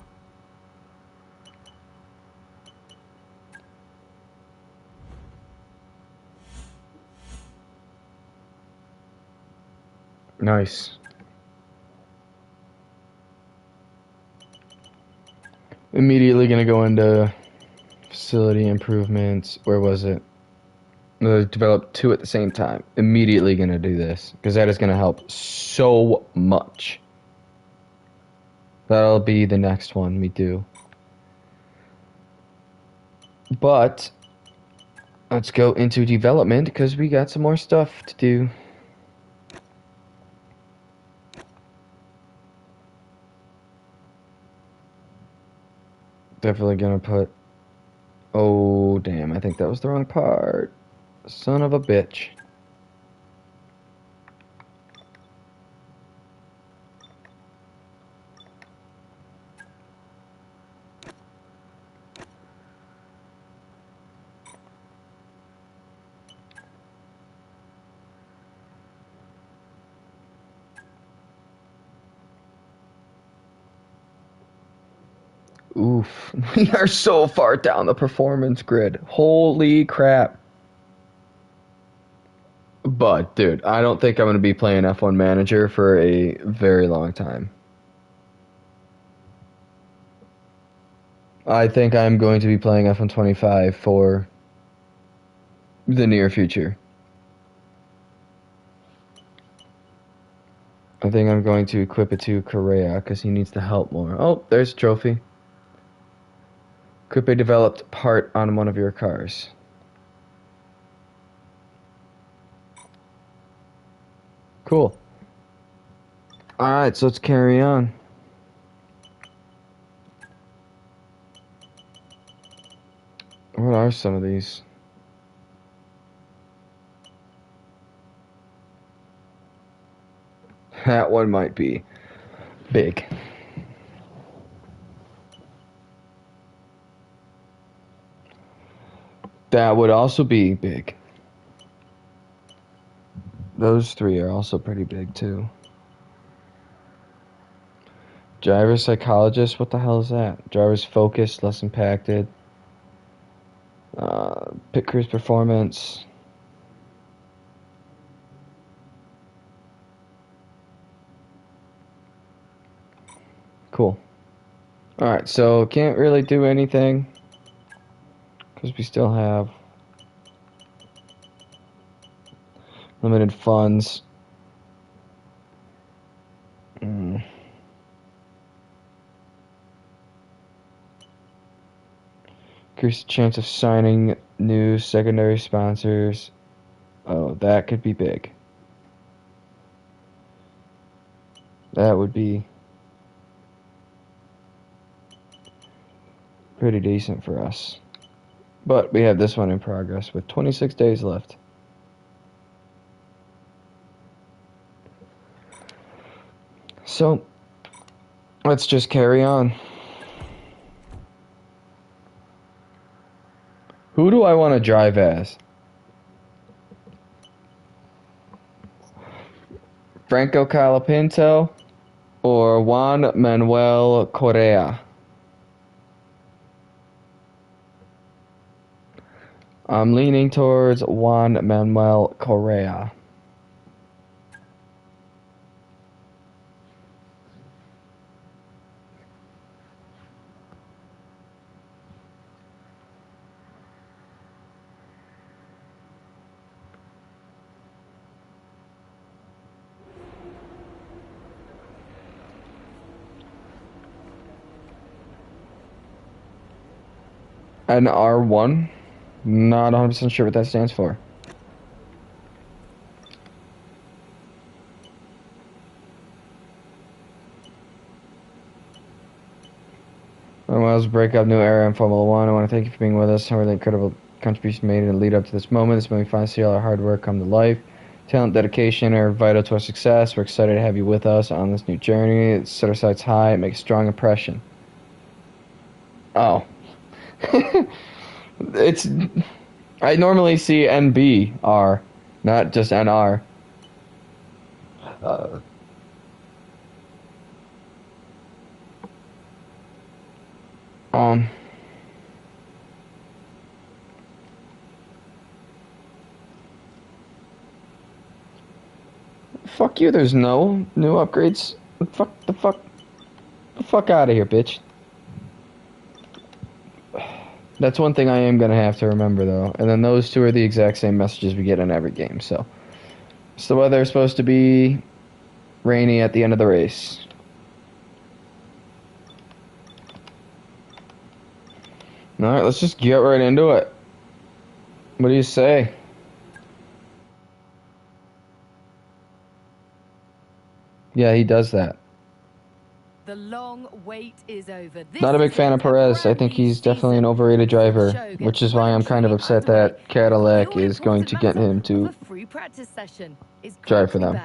Nice. Immediately gonna go into facility improvements. Where was it? Develop two at the same time. Immediately gonna do this because that is gonna help so much. That'll be the next one we do. But let's go into development because we got some more stuff to do. Definitely gonna put. Oh, damn. I think that was the wrong part. Son of a bitch. Oof. We are so far down the performance grid. Holy crap. But, dude, I don't think I'm going to be playing F1 Manager for a very long time. I think I'm going to be playing F1 25 for the near future. I think I'm going to equip it to Correa because he needs to help more. Oh, there's a trophy. Equip a developed part on one of your cars. Cool. Alright, so let's carry on. What are some of these? That one might be big. That would also be big. Those three are also pretty big too. Driver psychologist, what the hell is that? Driver's focused, less impacted. Pit crew's performance. Cool. Alright, so can't really do anything because we still have limited funds. Increase the chance of signing new secondary sponsors. Oh, that could be big. That would be pretty decent for us. But we have this one in progress with 26 days left. So, let's just carry on. Who do I want to drive as? Franco Colapinto or Juan Manuel Correa? I'm leaning towards Juan Manuel Correa. An R1? Not 100% sure what that stands for. Manuel's breakup, new era in Formula One. I want to thank you for being with us. How the incredible contribution made in the lead up to this moment. This moment we finally see all our hard work come to life. Talent, dedication are vital to our success. We're excited to have you with us on this new journey. Set our sights high, make a strong impression. Oh. It's... I normally see NBR, not just NR. Fuck you, there's no new upgrades. The fuck out of here, bitch. That's one thing I am gonna have to remember though. And then those two are the exact same messages we get in every game, so. It's the weather is supposed to be rainy at the end of the race. Alright, let's just get right into it. What do you say? Yeah, he does that. The long wait is over. Not a big fan of Perez. I think he's definitely an overrated driver, which is why I'm kind of upset that Cadillac is going to get him to drive for them.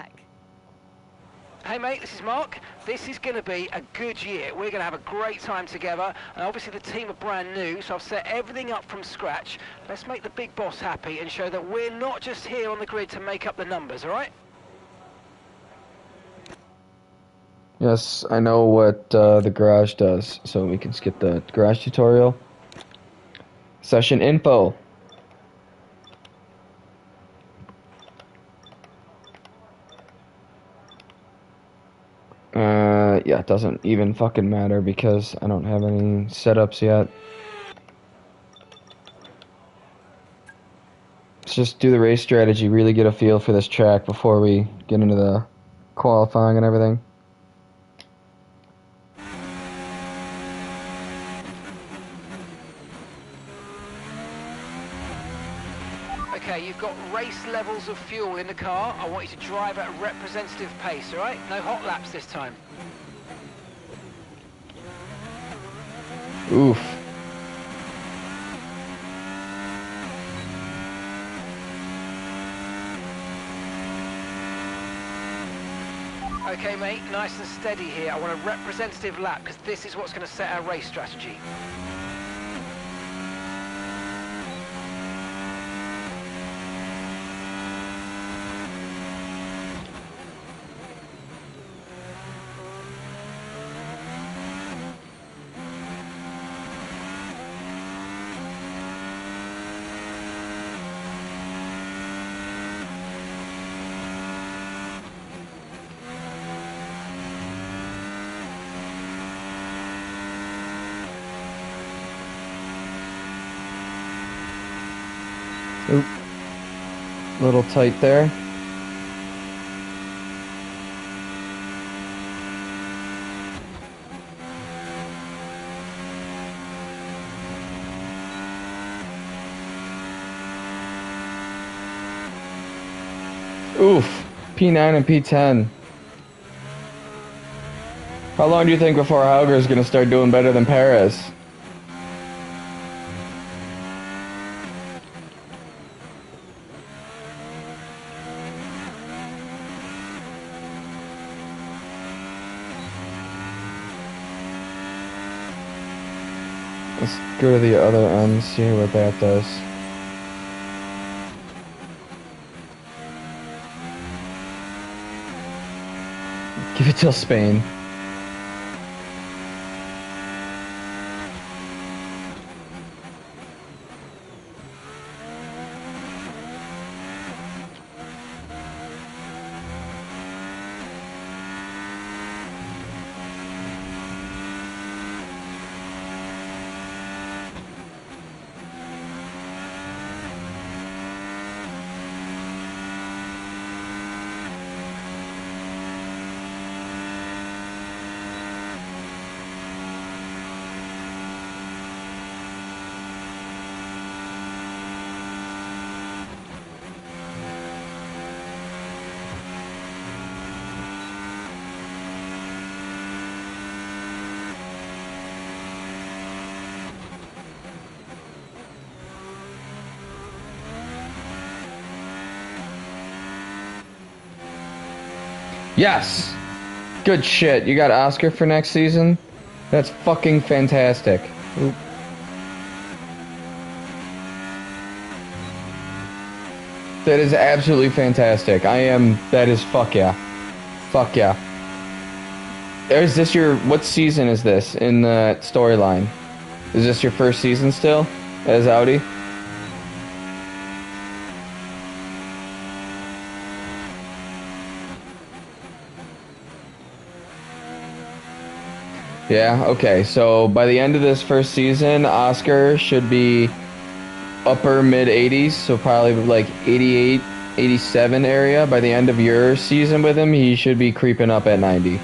Hey mate, this is Mark. This is going to be a good year. We're going to have a great time together, and obviously the team are brand new, so I've set everything up from scratch. Let's make the big boss happy and show that we're not just here on the grid to make up the numbers, alright? Yes, I know what the garage does, so we can skip the garage tutorial. Session info. Yeah, it doesn't even fucking matter because I don't have any setups yet. Let's just do the race strategy, really get a feel for this track before we get into the qualifying and everything. Okay, you've got race levels of fuel in the car. I want you to drive at a representative pace, all right? No hot laps this time. Oof. Okay, mate, nice and steady here. I want a representative lap because this is what's going to set our race strategy. Oop. Little tight there. Oof. P9 and P10. How long do you think before Hauger is going to start doing better than Perez? Let's go to the other end, see what that does. Give it till Spain. Yes! Good shit. You got Oscar for next season? That's fucking fantastic. Oop. That is absolutely fantastic. That is fuck yeah. Fuck yeah. Is this what season is this in the storyline? Is this your first season still as Audi? Yeah, okay. So by the end of this first season, Oscar should be upper mid 80s, so probably like 88, 87 area. By the end of your season with him, he should be creeping up at 90.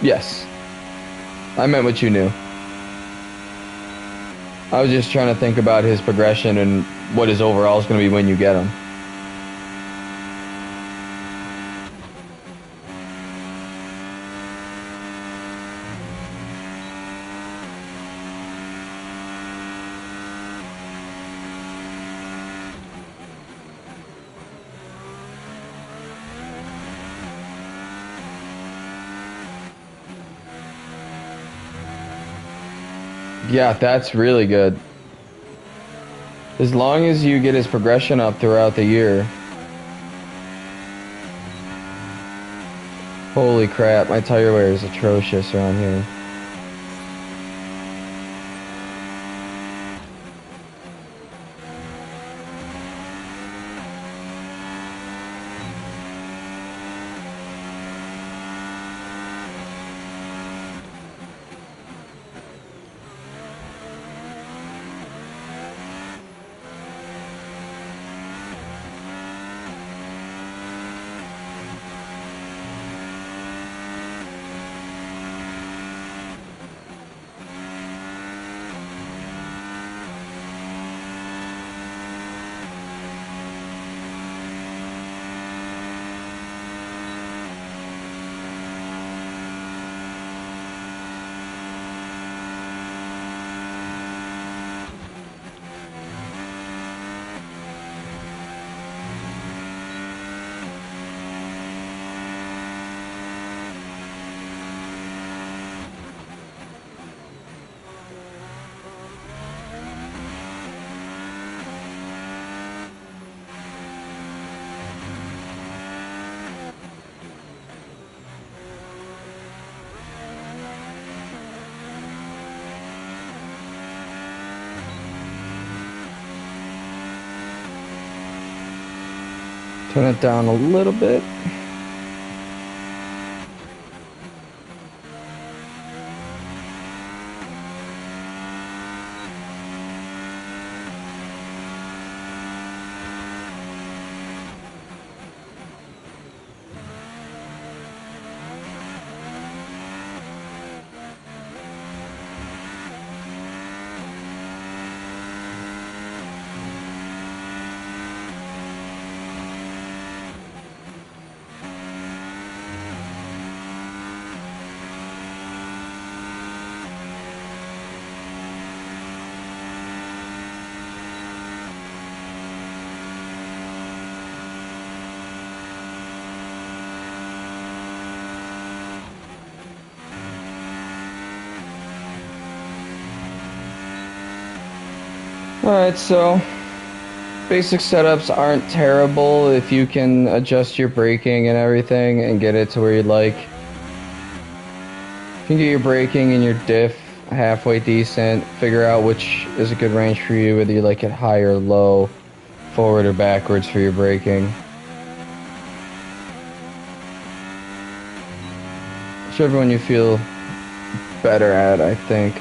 Yes. I meant what you knew. I was just trying to think about his progression and what his overall is going to be when you get him. Yeah, that's really good. As long as you get his progression up throughout the year. Holy crap, my tire wear is atrocious around here. Turn it down a little bit. Alright, so basic setups aren't terrible if you can adjust your braking and everything and get it to where you'd like. You can get your braking and your diff halfway decent, figure out which is a good range for you, whether you like it high or low, forward or backwards for your braking. Whichever one you feel better at, I think.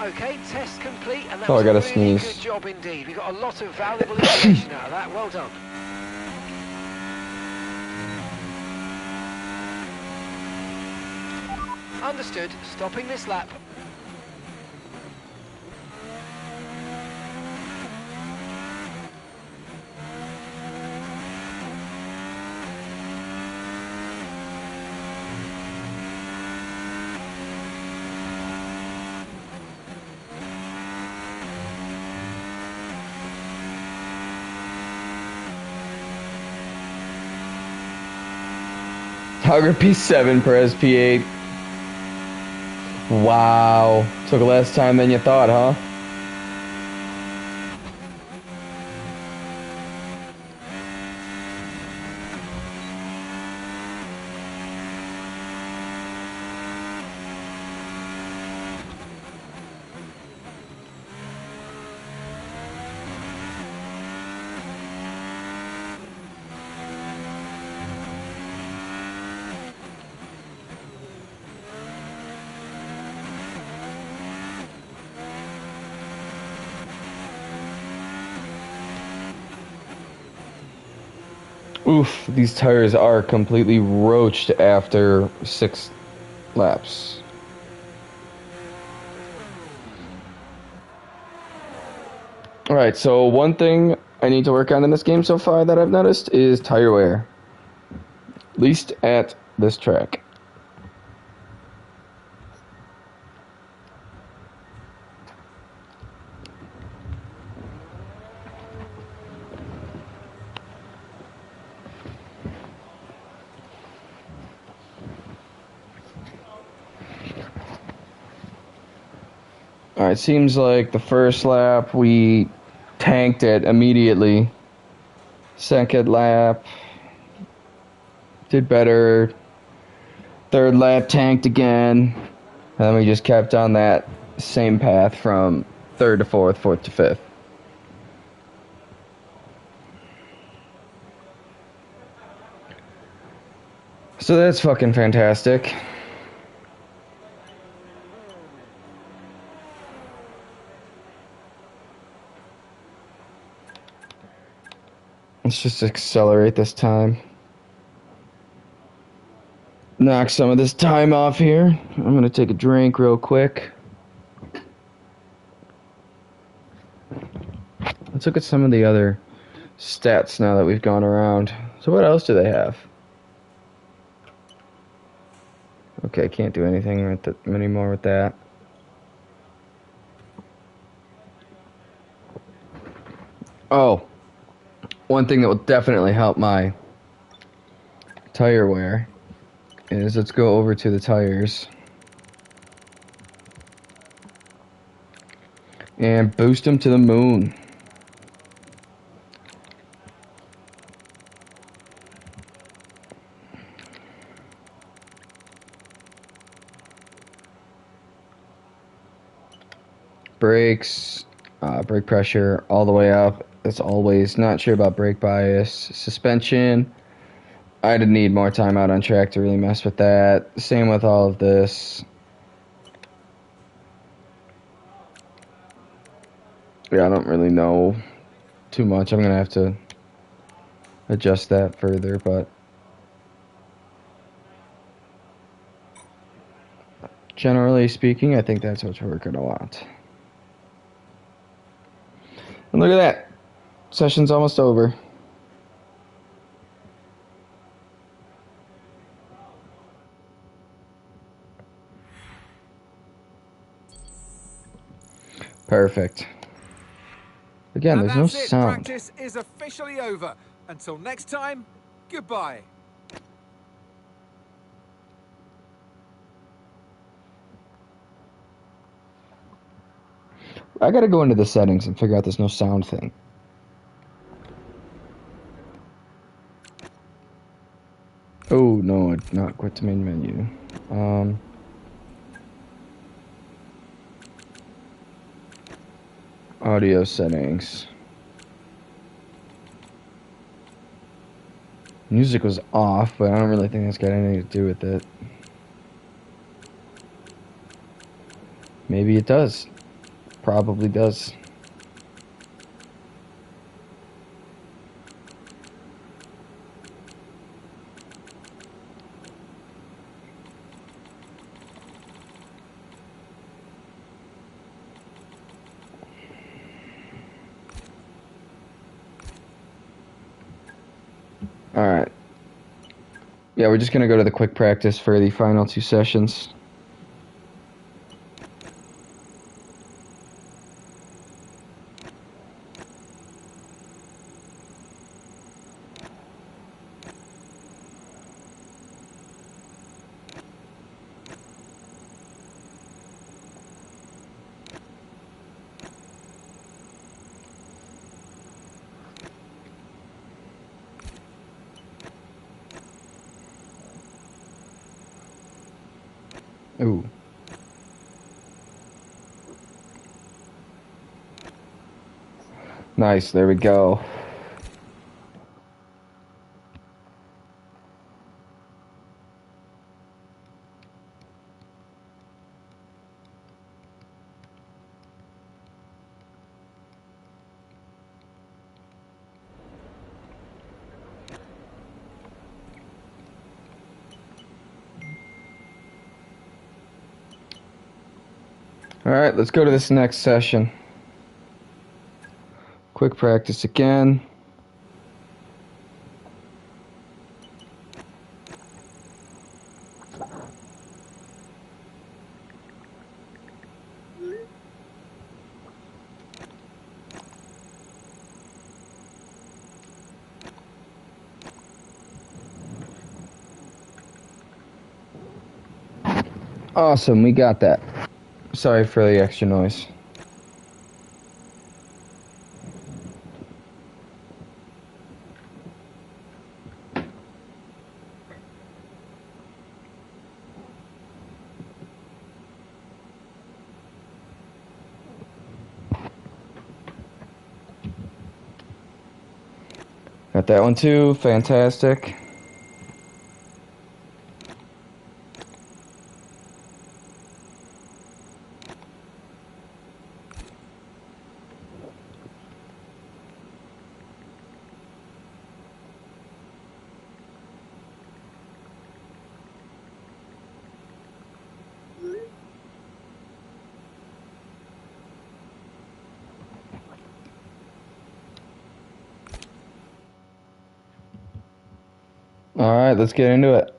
Okay, test complete, and that Oh, I was gotta a really sneeze. good job indeed. We got a lot of valuable information out of that. Well done. Understood. Stopping this lap. Tiger P7 per SP8. Wow. Took less time than you thought, huh? Oof, these tires are completely roached after 6 laps. Alright, so one thing I need to work on in this game so far that I've noticed is tire wear. At least at this track. Alright, seems like the first lap we tanked it immediately. Second lap did better. Third lap tanked again. And then we just kept on that same path from third to fourth, fourth to fifth. So that's fucking fantastic. Let's just accelerate this time. Knock some of this time off here. I'm gonna take a drink real quick. Let's look at some of the other stats now that we've gone around. So what else do they have? Okay, can't do anything with it anymore with that. Oh, one thing that will definitely help my tire wear is, let's go over to the tires and boost them to the moon. Brakes, brake pressure all the way up, as always. Not sure about brake bias. Suspension, I'd need more time out on track to really mess with that. Same with all of this. Yeah, I don't really know too much. I'm going to have to adjust that further, but generally speaking, I think that's what we're going to want. And look at that. Session's almost over. Perfect. Again, And there's no that's it. sound. Practice is officially over. Until next time, goodbye. I gotta go into the settings and figure out this no sound thing. Oh, no, I'd not quit the main menu. Audio settings. Music was off, but I don't really think that's got anything to do with it. Maybe it does. Probably does. Alright. Yeah, we're just gonna go to the quick practice for the final 2 sessions. Ooh. Nice, there we go. Alright, let's go to this next session. Quick practice again. Awesome, we got that. Sorry for the extra noise. Got that one too, fantastic. Alright, let's get into it.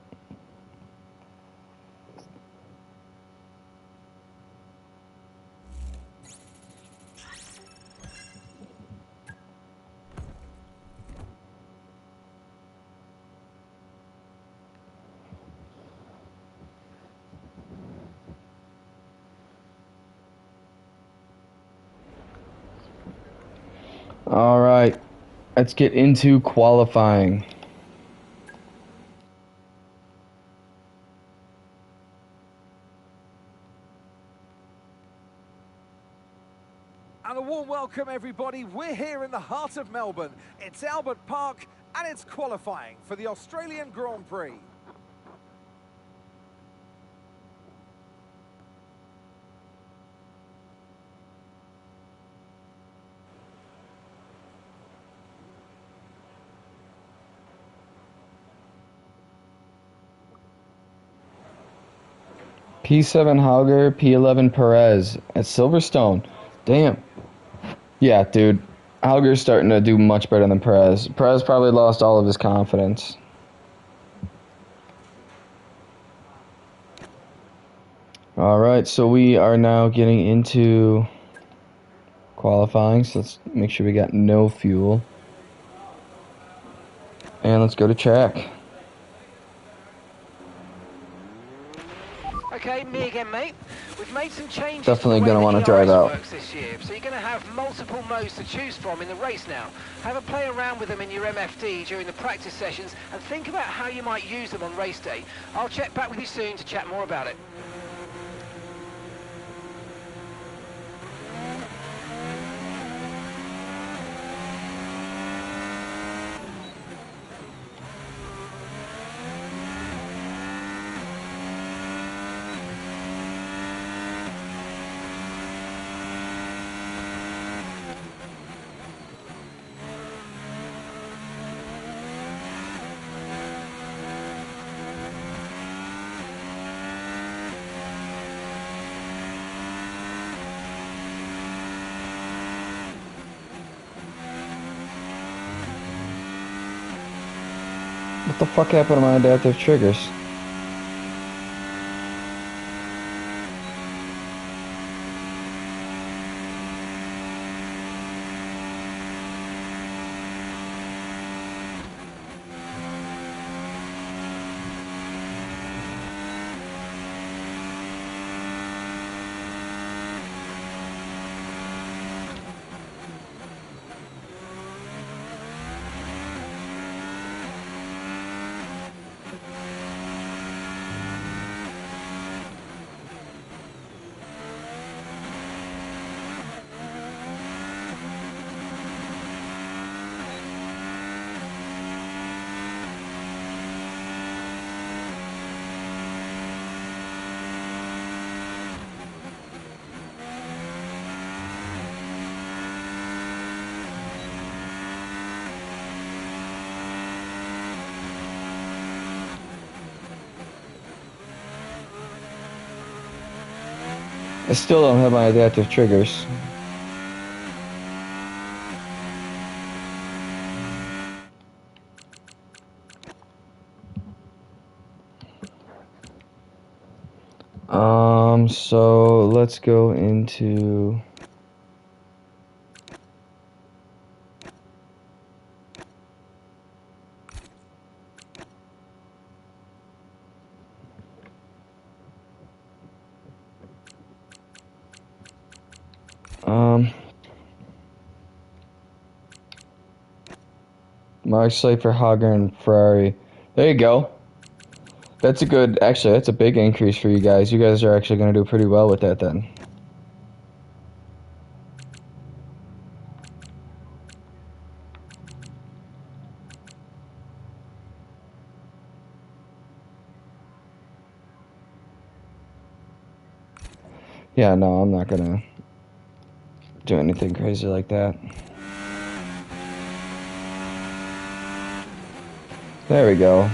Alright, let's get into qualifying. And a warm welcome, everybody. We're here in the heart of Melbourne. It's Albert Park, and it's qualifying for the Australian Grand Prix. P7 Hauger, P11 Perez at Silverstone. Damn. Yeah, dude. Hauger's starting to do much better than Perez. Perez probably lost all of his confidence. Alright, so we are now getting into qualifying. So let's make sure we got no fuel. And let's go to track. Okay, me again, mate. We've made some changes. Definitely to gonna the way wanna the drive DRS out. works this year. So you're going to have multiple modes to choose from in the race now. Have a play around with them in your MFD during the practice sessions and think about how you might use them on race day. I'll check back with you soon to chat more about it. What the fuck happened to my adaptive triggers? I still don't have my adaptive triggers. So let's go into Mark Slifer, Hogger, and Ferrari. There you go. That's a good, actually, that's a big increase for you guys. You guys are actually going to do pretty well with that then. Yeah, no, I'm not going to do anything crazy like that. There we go.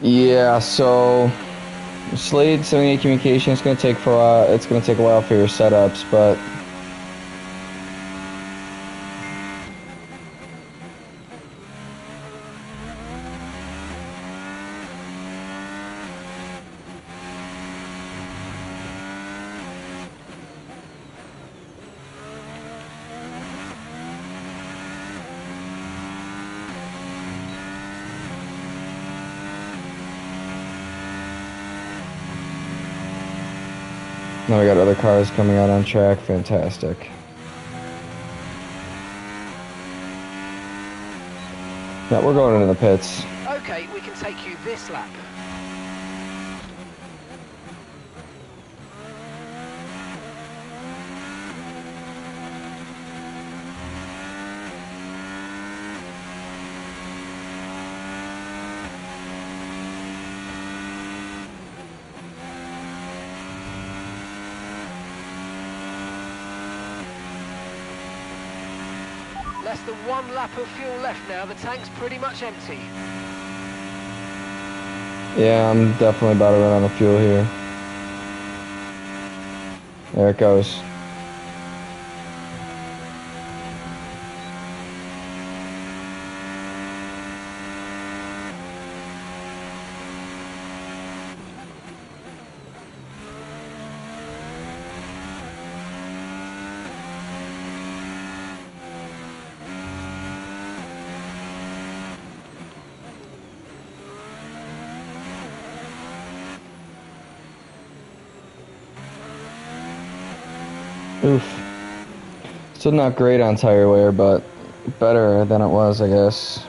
Yeah, so Slade 78 communication, it's gonna take for a while. It's gonna take a while for your setups, but Now we got other cars coming out on track. Fantastic. Yeah, we're going into the pits. Okay, we can take you this lap. Less than 1 lap of fuel left now. The tank's pretty much empty. Yeah, I'm definitely about to run out of fuel here. There it goes. Oof. Still not great on tire wear, but better than it was, I guess.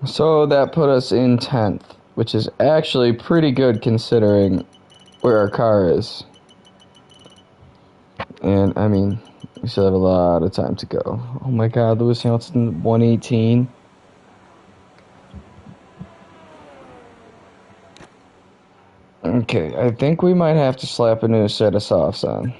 So that put us in 10th, which is actually pretty good considering where our car is. And, I mean, we still have a lot of time to go. Oh my god, Lewis Hamilton, 118. Okay, I think we might have to slap a new set of softs on.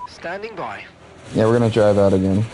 Standing by. Yeah, we're gonna drive out again.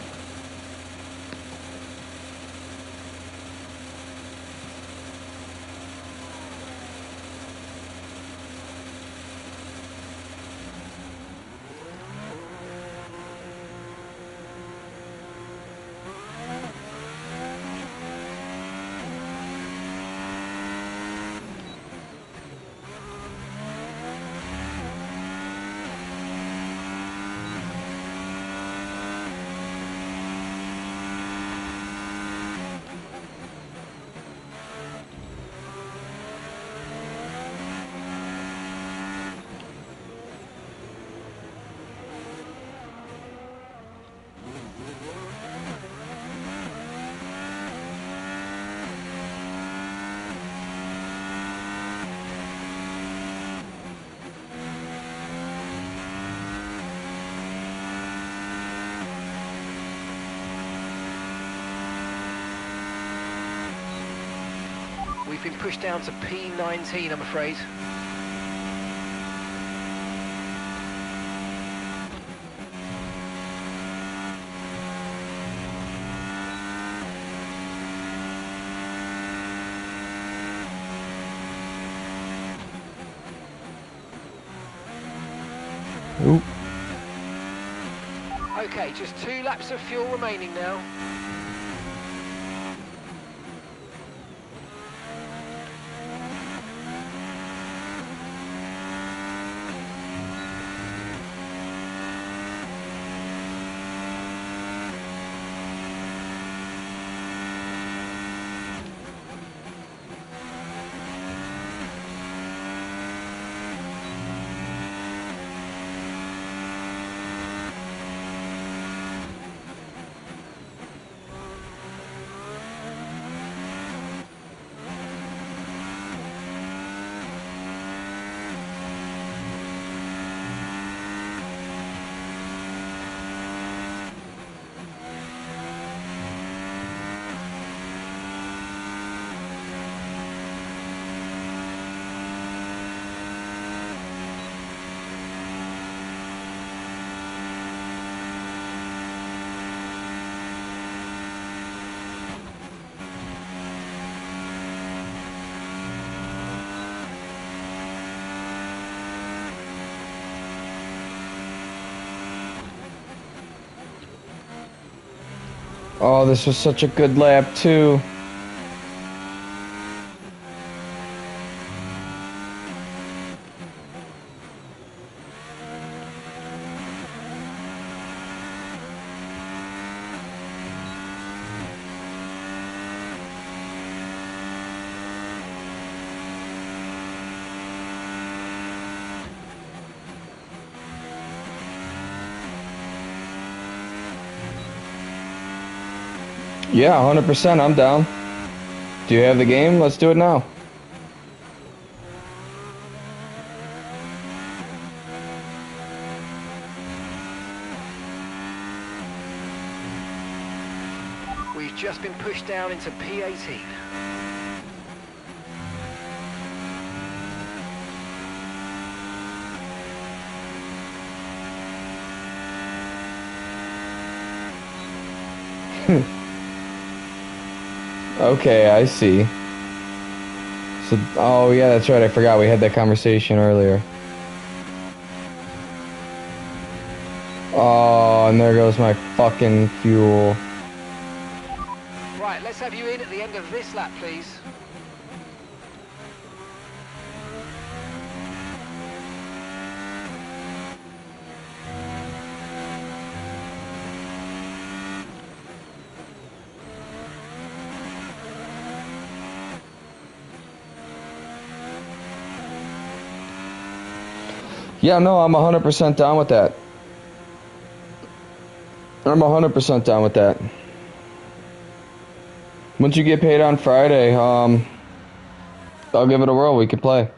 We've been pushed down to P19, I'm afraid. Oop. Okay, just 2 laps of fuel remaining now. Oh, this was such a good lap, too. Yeah, 100%, I'm down. Do you have the game? Let's do it now. We've just been pushed down into P18. Okay, I see. So, oh yeah, that's right, I forgot we had that conversation earlier. Oh, and there goes my fucking fuel. Right, let's have you in at the end of this lap, please. Yeah, no, I'm 100% down with that. I'm 100% down with that. Once you get paid on Friday, I'll give it a whirl. We could play.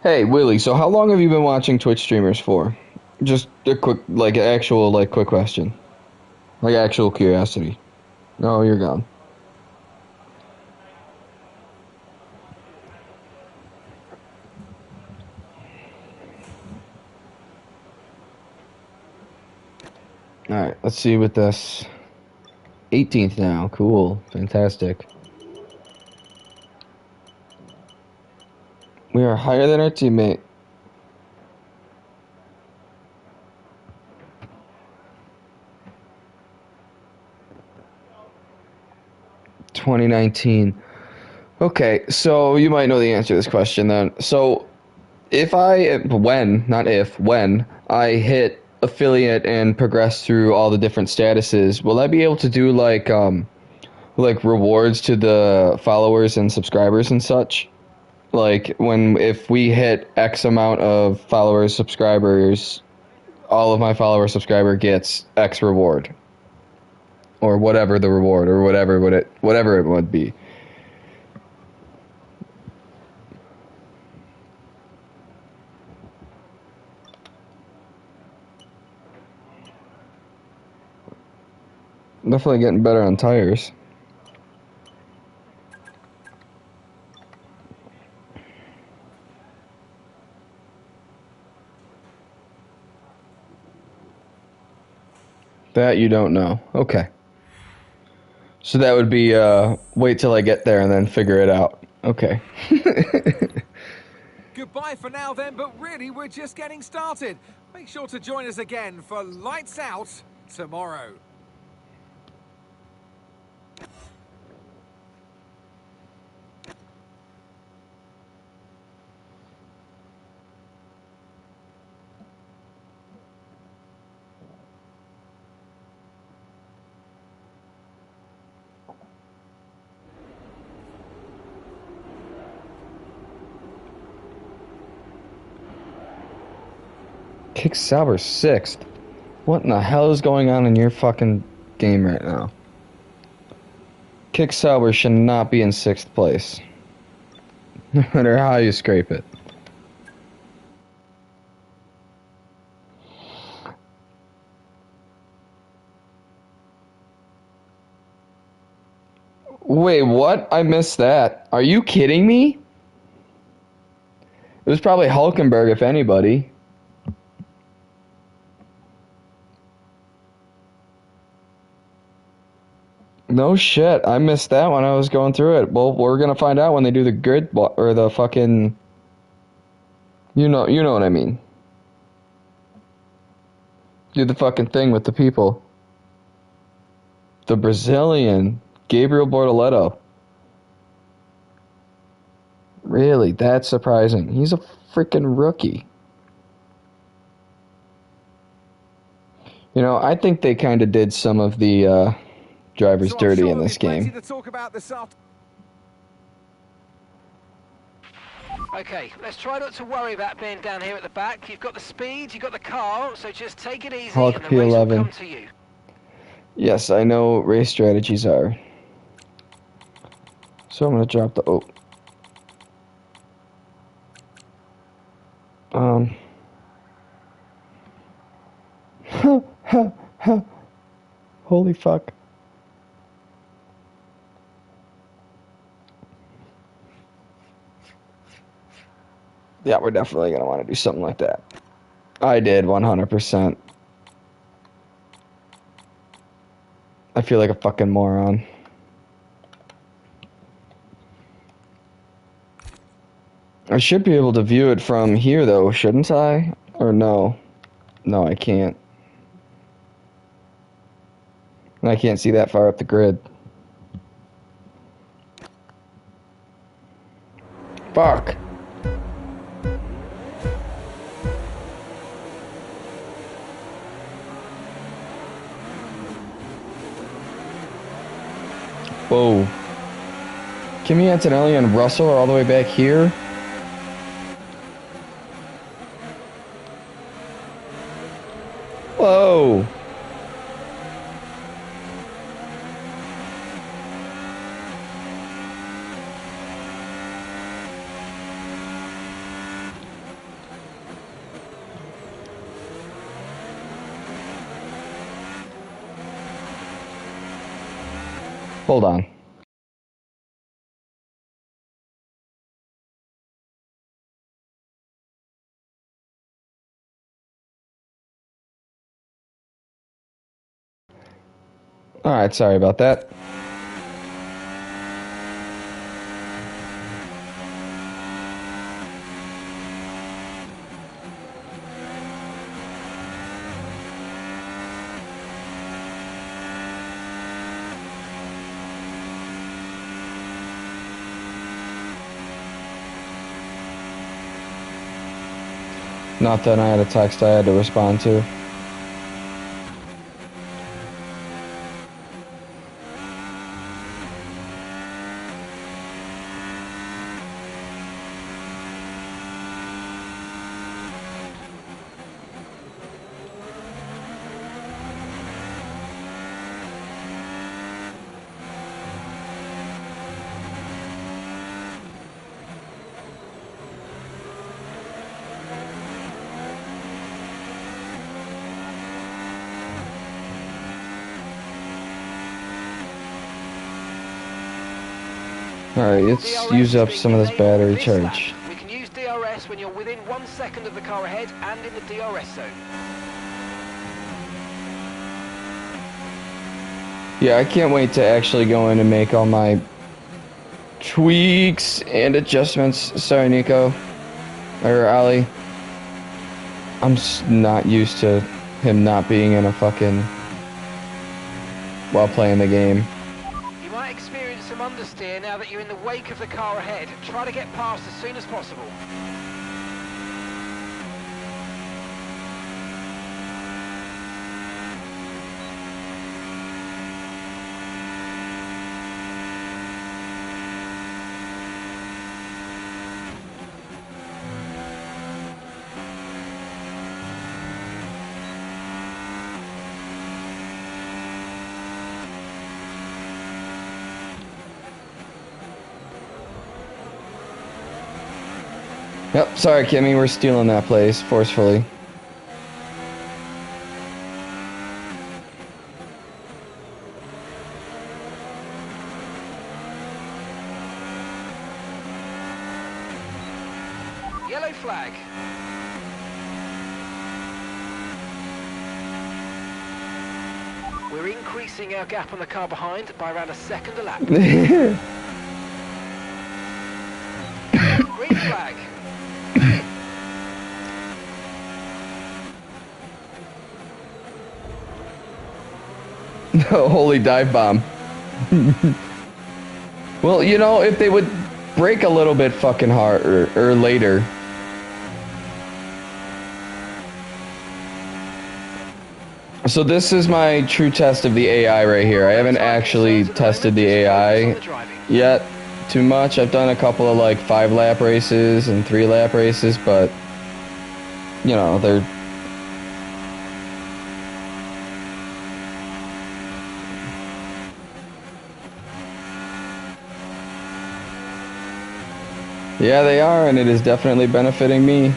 Hey, Willie, so how long have you been watching Twitch streamers for? Just a quick, like, actual, like, quick question. Like, actual curiosity. No, you're gone. Alright, let's see with this. 18th now. Cool. Fantastic. We are higher than our teammate. $20.19. Okay, so you might know the answer to this question then. So, when I hit affiliate and progress through all the different statuses, will I be able to do like rewards to the followers and subscribers and such? Like if we hit X amount of followers, subscribers, all of my subscriber gets X reward. Or whatever the reward, or whatever it would be. Definitely getting better on tires. That you don't know. Okay. So that would be wait till I get there and then figure it out. Okay. Goodbye for now then, but really we're just getting started. Make sure to join us again for Lights Out tomorrow. Kick Sauber 6th. What in the hell is going on in your fucking game right now? Kick Sauber should not be in 6th place. No matter how you scrape it. Wait, what? I missed that. Are you kidding me? It was probably Hulkenberg, if anybody. No shit, I missed that when I was going through it. Well, we're gonna find out when they do the grid or the fucking. You know what I mean. Do the fucking thing with the people. The Brazilian, Gabriel Bortoleto. Really, that's surprising. He's a freaking rookie. You know, I think they kind of did some of the drivers dirty in this game. Okay, let's try not to worry about being down here at the back. You've got the speed, you've got the car, so just take it easy Hulk and the race will P11. come to you. Yes, I know what race strategies are. So I'm gonna drop the Holy fuck. Yeah, we're definitely gonna want to do something like that. I did 100%. I feel like a fucking moron. I should be able to view it from here though, shouldn't I? Or no? No, I can't. I can't see that far up the grid. Fuck. Whoa. Kimi Antonelli and Russell are all the way back here? Whoa. Hold on. Alright, sorry about that. Not that I had a text I had to respond to. Alright, let's use up some of this battery charge. We can use DRS when you're within 1 second of the car ahead and in the DRS zone. Yeah, I can't wait to actually go in and make all my tweaks and adjustments. Sorry, Nico. Or Ali. I'm just not used to him not being in a fucking... while playing the game. You might experience some understeer now that you're in the wake of the car ahead. Try to get past as soon as possible. Yep, sorry Kimmy, we're stealing that place forcefully. Yellow flag. We're increasing our gap on the car behind by around a second a lap. Green flag. Holy dive bomb. Well, you know, if they would brake a little bit fucking hard or later. So this is my true test of the AI right here. I haven't actually tested the AI yet too much. I've done a couple of like 5-lap races and 3-lap races, but you know, they're yeah, they are, and it is definitely benefiting me.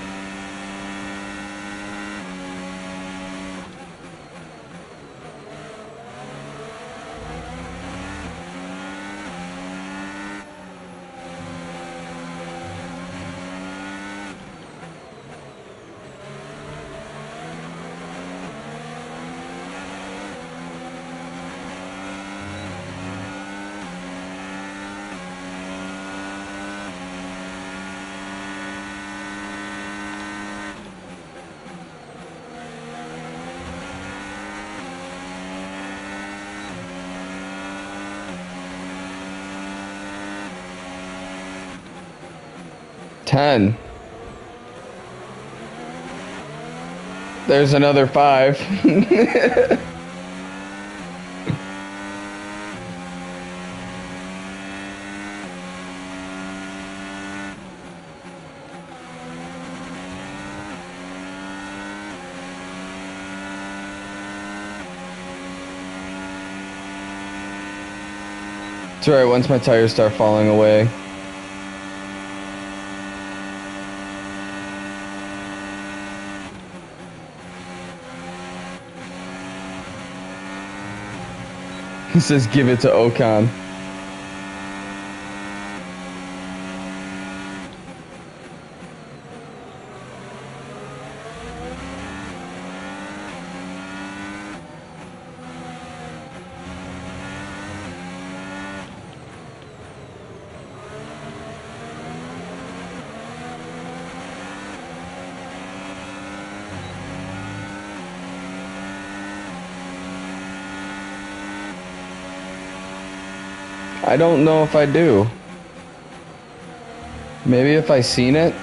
Ten. There's another 5. It's alright, once my tires start falling away. He says give it to Ocon. I don't know if I do. Maybe if I seen it.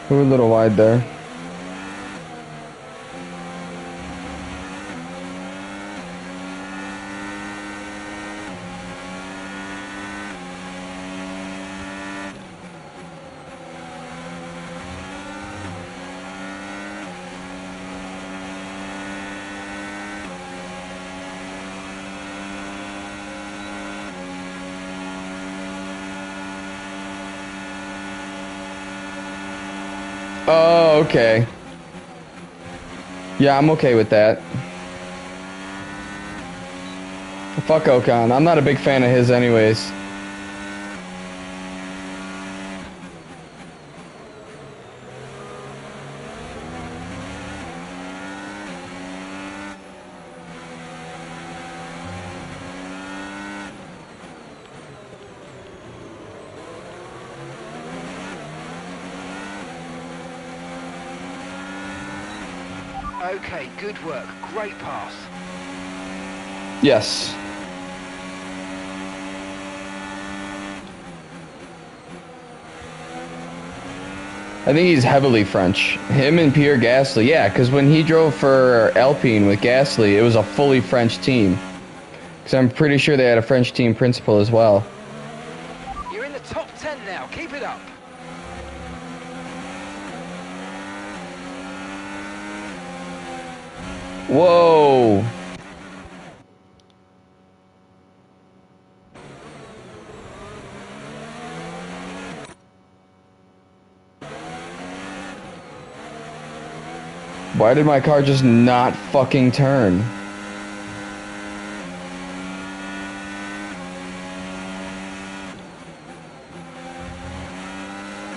We're a little wide there. Oh, okay. Yeah, I'm okay with that. Fuck Ocon. I'm not a big fan of his anyways. Okay, good work. Great pass. Yes. I think he's heavily French. Him and Pierre Gasly, yeah, because when he drove for Alpine with Gasly, it was a fully French team. Because I'm pretty sure they had a French team principal as well. You're in the top 10 now. Keep it up. Whoa. Why did my car just not fucking turn?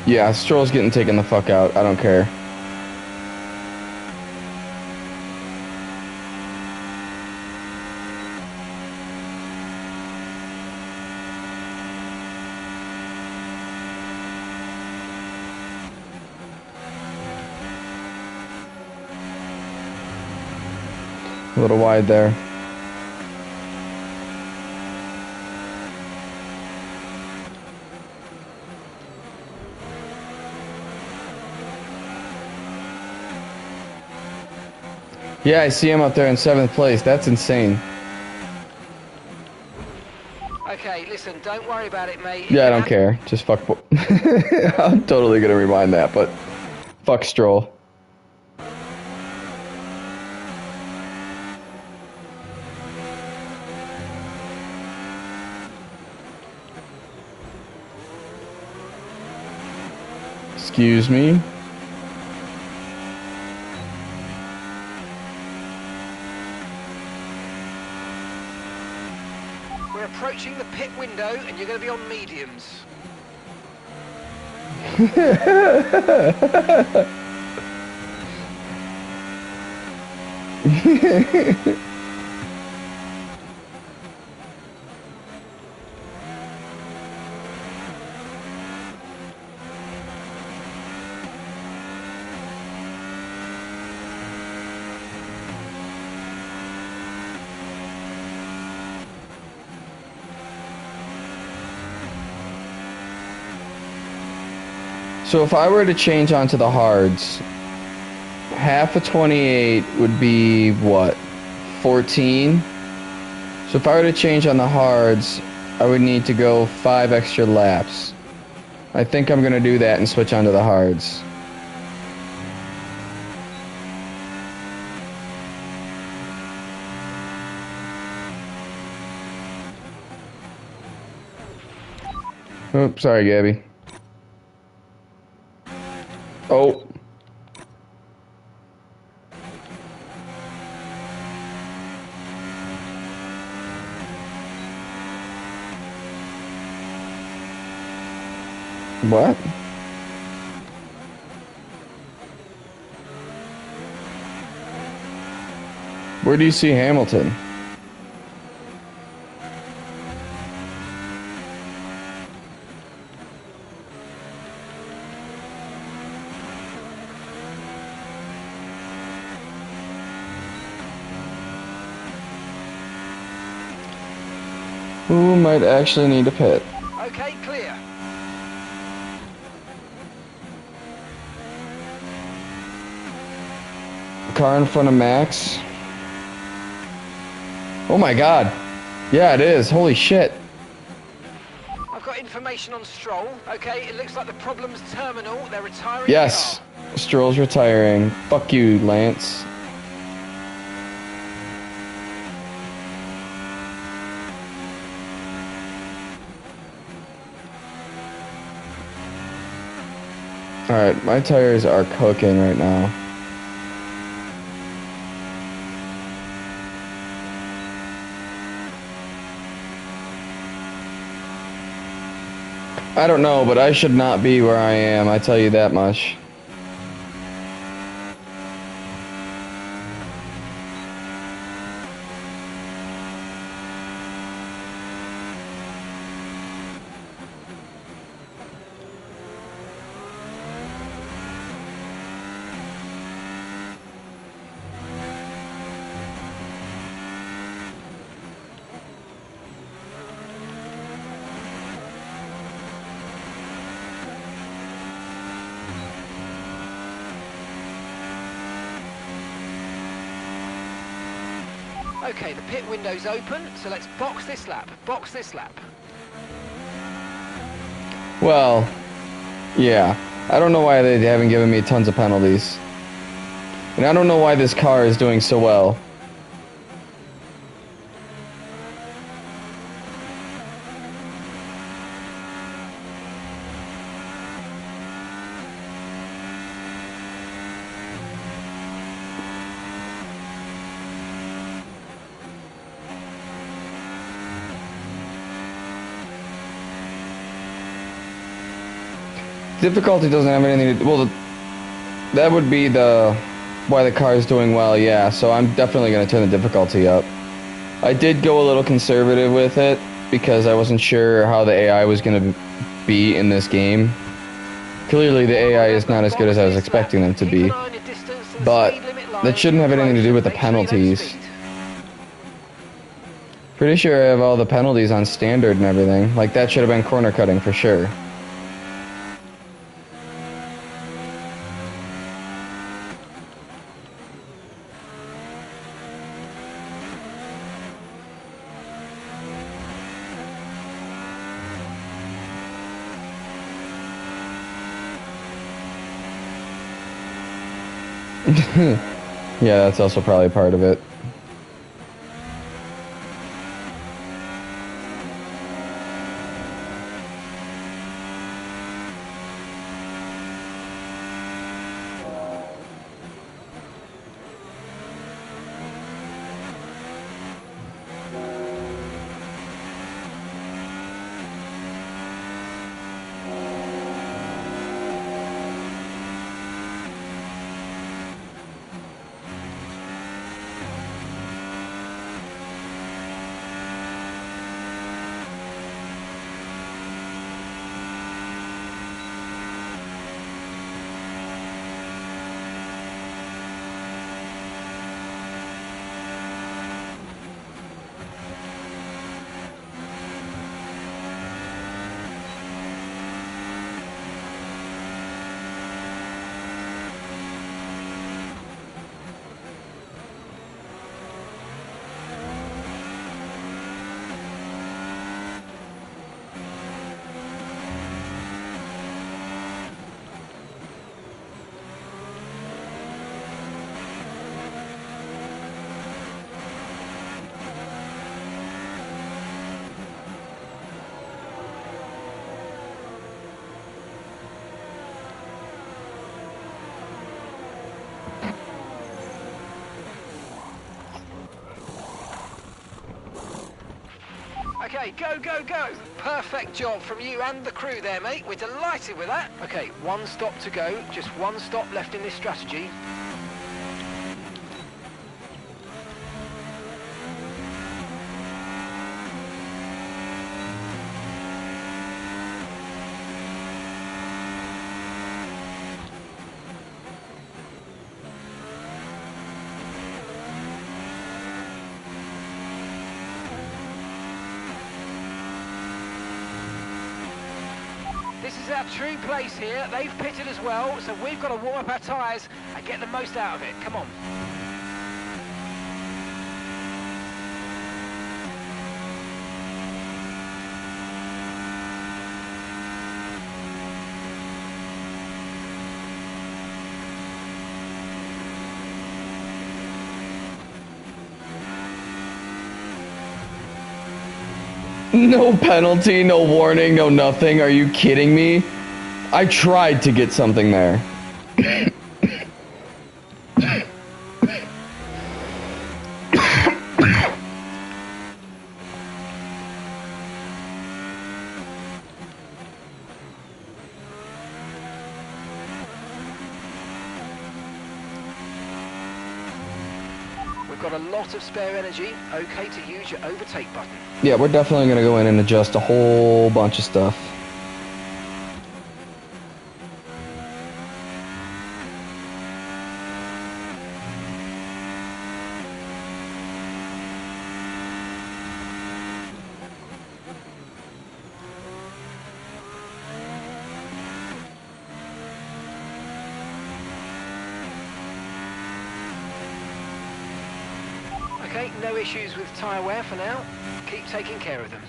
Yeah, Stroll's getting taken the fuck out. I don't care. A little wide there. Yeah, I see him up there in 7th place. That's insane. Okay, listen, don't worry about it, mate. Yeah, I don't care. Just fuck. I'm totally gonna rewind that, but fuck Stroll. Excuse me. We're approaching the pit window and you're going to be on mediums. So if I were to change onto the hards, half of 28 would be what? 14? So if I were to change on the hards, I would need to go 5 extra laps. I think I'm gonna do that and switch onto the hards. Oops, sorry, Gabby. Oh. What? Where do you see Hamilton? Who might actually need a pit? Okay, clear. Car in front of Max. Oh my god. Yeah, it is. Holy shit. I've got information on Stroll. Okay, it looks like the problem's terminal. They're retiring. Yes. Stroll's retiring. Fuck you, Lance. Alright, my tires are cooking right now. I don't know, but I should not be where I am, I tell you that much. Okay, the pit window's open, so let's box this lap. Box this lap. Well, yeah. I don't know why they haven't given me tons of penalties. And I don't know why this car is doing so well. Difficulty doesn't have anything to do. Well, that would be why the car is doing well, yeah. So I'm definitely going to turn the difficulty up. I did go a little conservative with it because I wasn't sure how the AI was going to be in this game. Clearly, the AI is not as good as I was expecting them to be. But that shouldn't have anything to do with the penalties. Pretty sure I have all the penalties on standard and everything. Like, that should have been corner cutting for sure. Yeah, that's also probably part of it. Okay, go, go, go. Perfect job from you and the crew there, mate. We're delighted with that. Okay, one stop to go. Just one stop left in this strategy. This is our true place here. They've pitted as well, so we've got to warm up our tyres and get the most out of it. Come on. No penalty, no warning, no nothing. Are you kidding me? I tried to get something there. We've got a lot of spare energy. Okay to use your overtake button. Yeah, we're definitely going to go in and adjust a whole bunch of stuff. Okay, no issues with tyre wear for now. Keep taking care of them.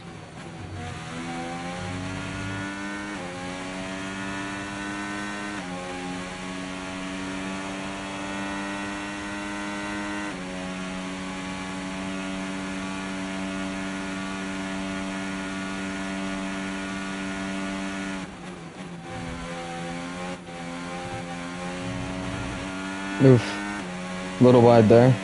Oof. A little wide there.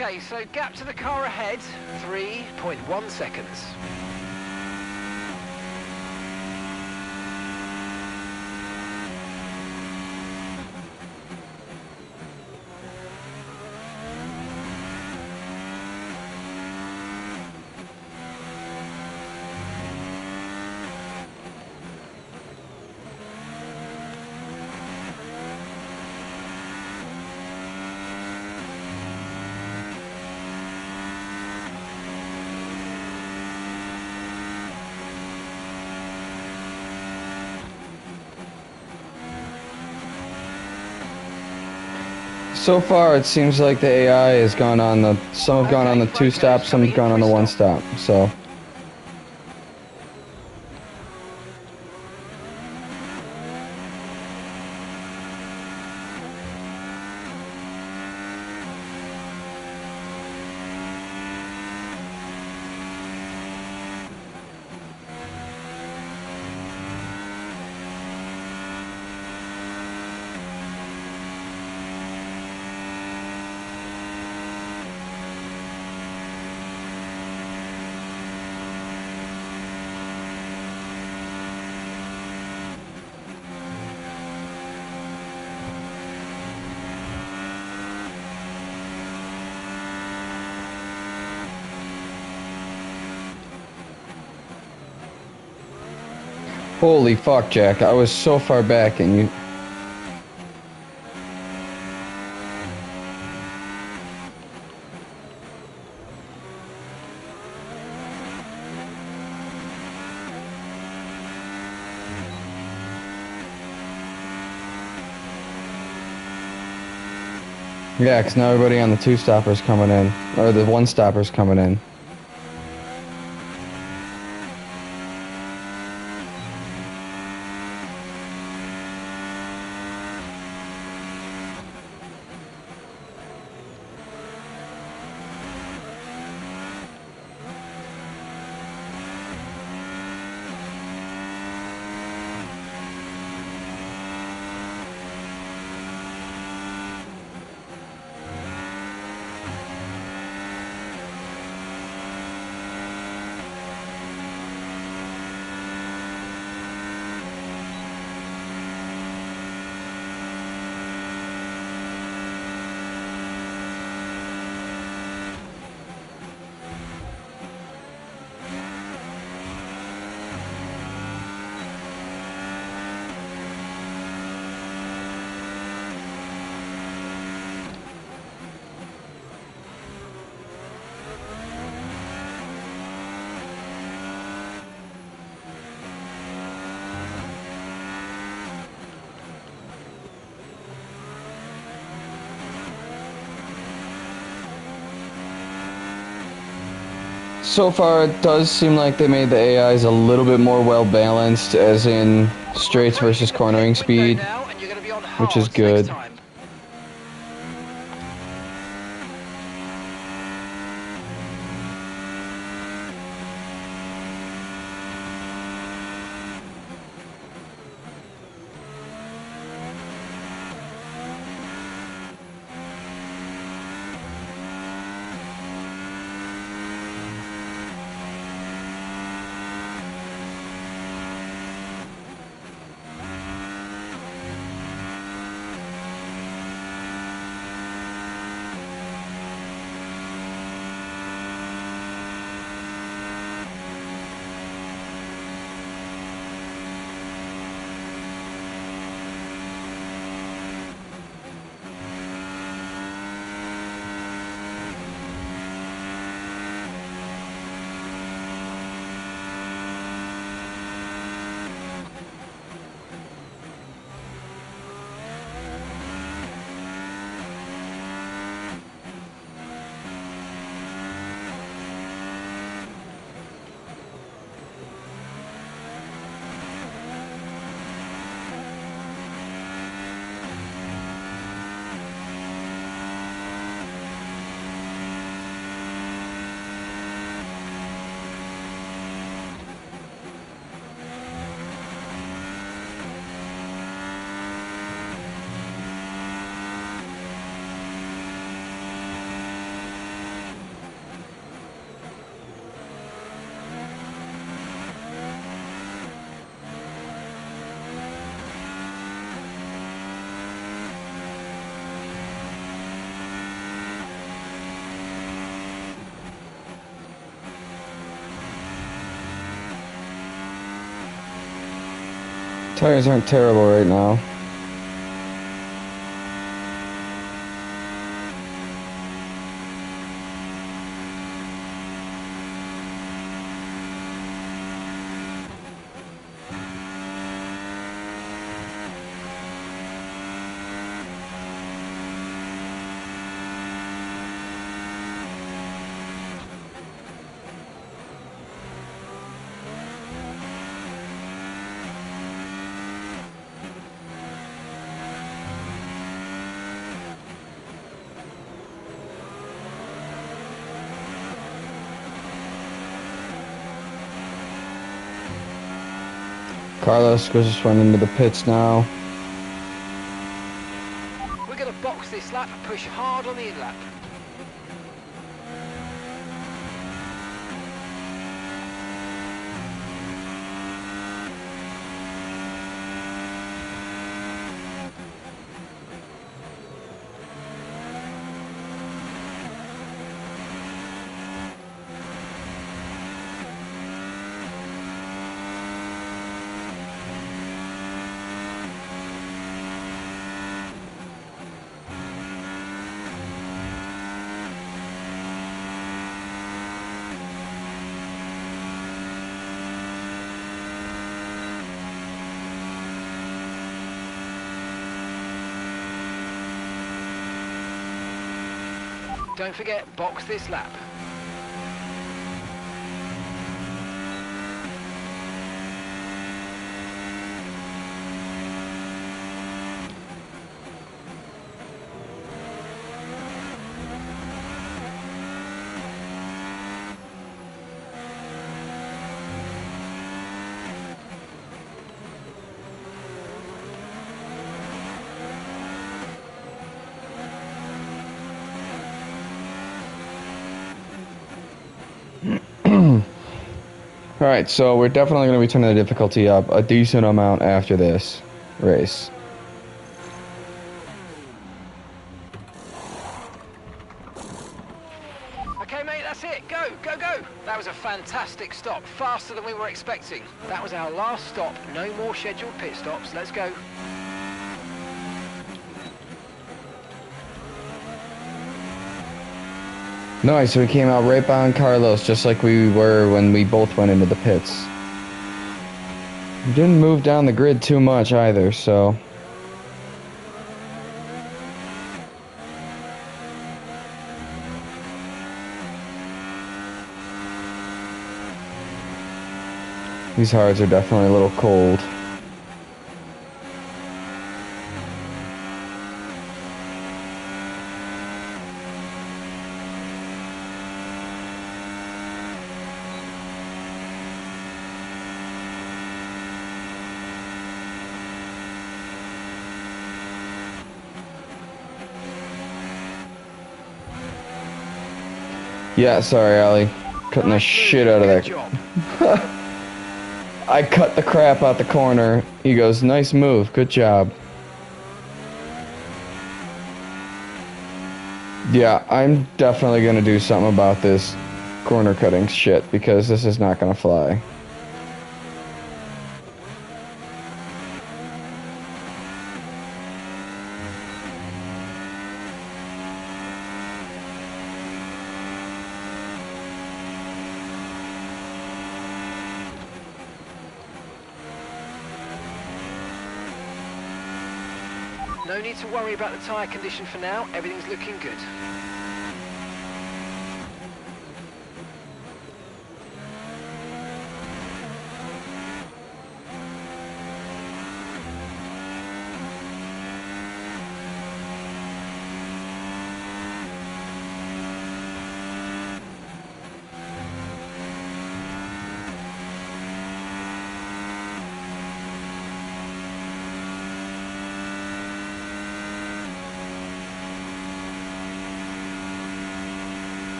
Okay, so gap to the car ahead, 3.1 seconds. So far, it seems like the AI has gone on the. Some have gone on the two stop, some have gone on the one stop. So. Holy fuck, Jack. I was so far back and you... Yeah, because now everybody on the two-stopper's coming in. Or the one-stopper's coming in. So far, it does seem like they made the AIs a little bit more well-balanced, as in straights versus cornering speed, which is good. Tires aren't terrible right now. Carlos goes just running into the pits now. We're going to box this lap and push hard on the in-lap. Don't forget, box this lap. Alright, so we're definitely going to be turning the difficulty up a decent amount after this race. Okay, mate, that's it. Go, go, go. That was a fantastic stop. Faster than we were expecting. That was our last stop. No more scheduled pit stops. Let's go. Nice, so we came out right behind Carlos, just like we were when we both went into the pits. We didn't move down the grid too much either, so... These hards are definitely a little cold. Yeah, sorry, Ali. Cutting the shit out of Good that. job. I cut the crap out the corner. He goes, nice move, good job. Yeah, I'm definitely gonna do something about this corner cutting shit, because this is not gonna fly. No need to worry about the tyre condition for now. Everything's looking good.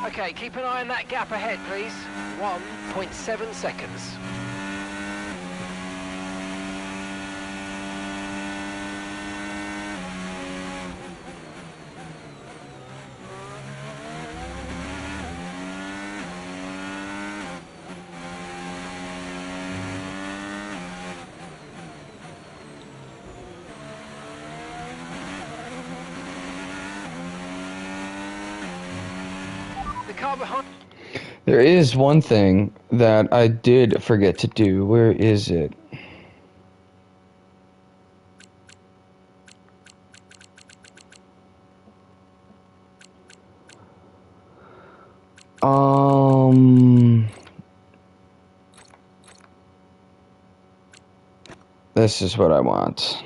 Okay, keep an eye on that gap ahead, please. 1.7 seconds. car behind. There is one thing that I did forget to do. Where is it? This is what I want.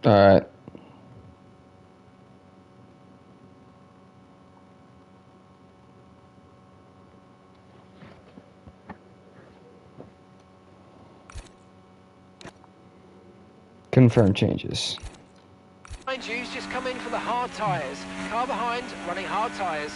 All right. Confirm changes. Behind you's just come in for the hard tyres. Car behind, running hard tyres.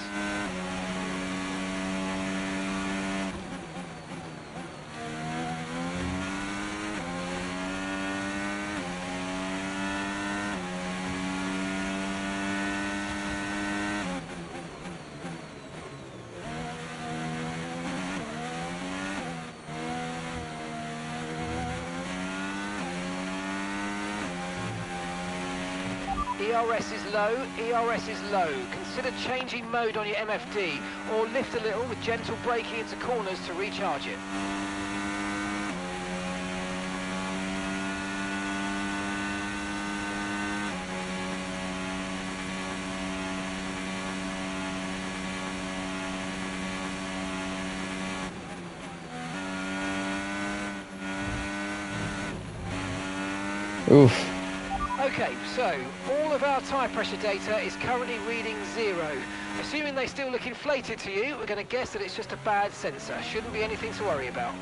ERS is low, ERS is low. Consider changing mode on your MFD or lift a little with gentle braking into corners to recharge it. Oof. Okay, so all of our tyre pressure data is currently reading 0. Assuming they still look inflated to you, we're going to guess that it's just a bad sensor. Shouldn't be anything to worry about.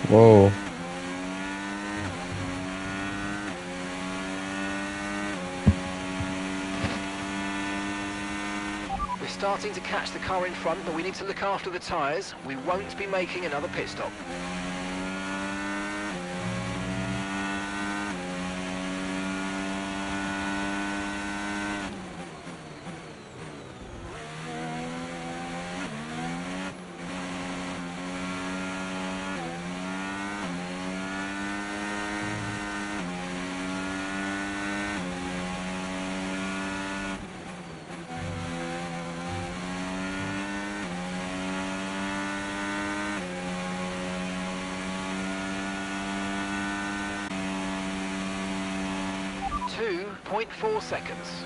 Whoa. We're starting to catch the car in front, but we need to look after the tyres. We won't be making another pit stop. .4 seconds.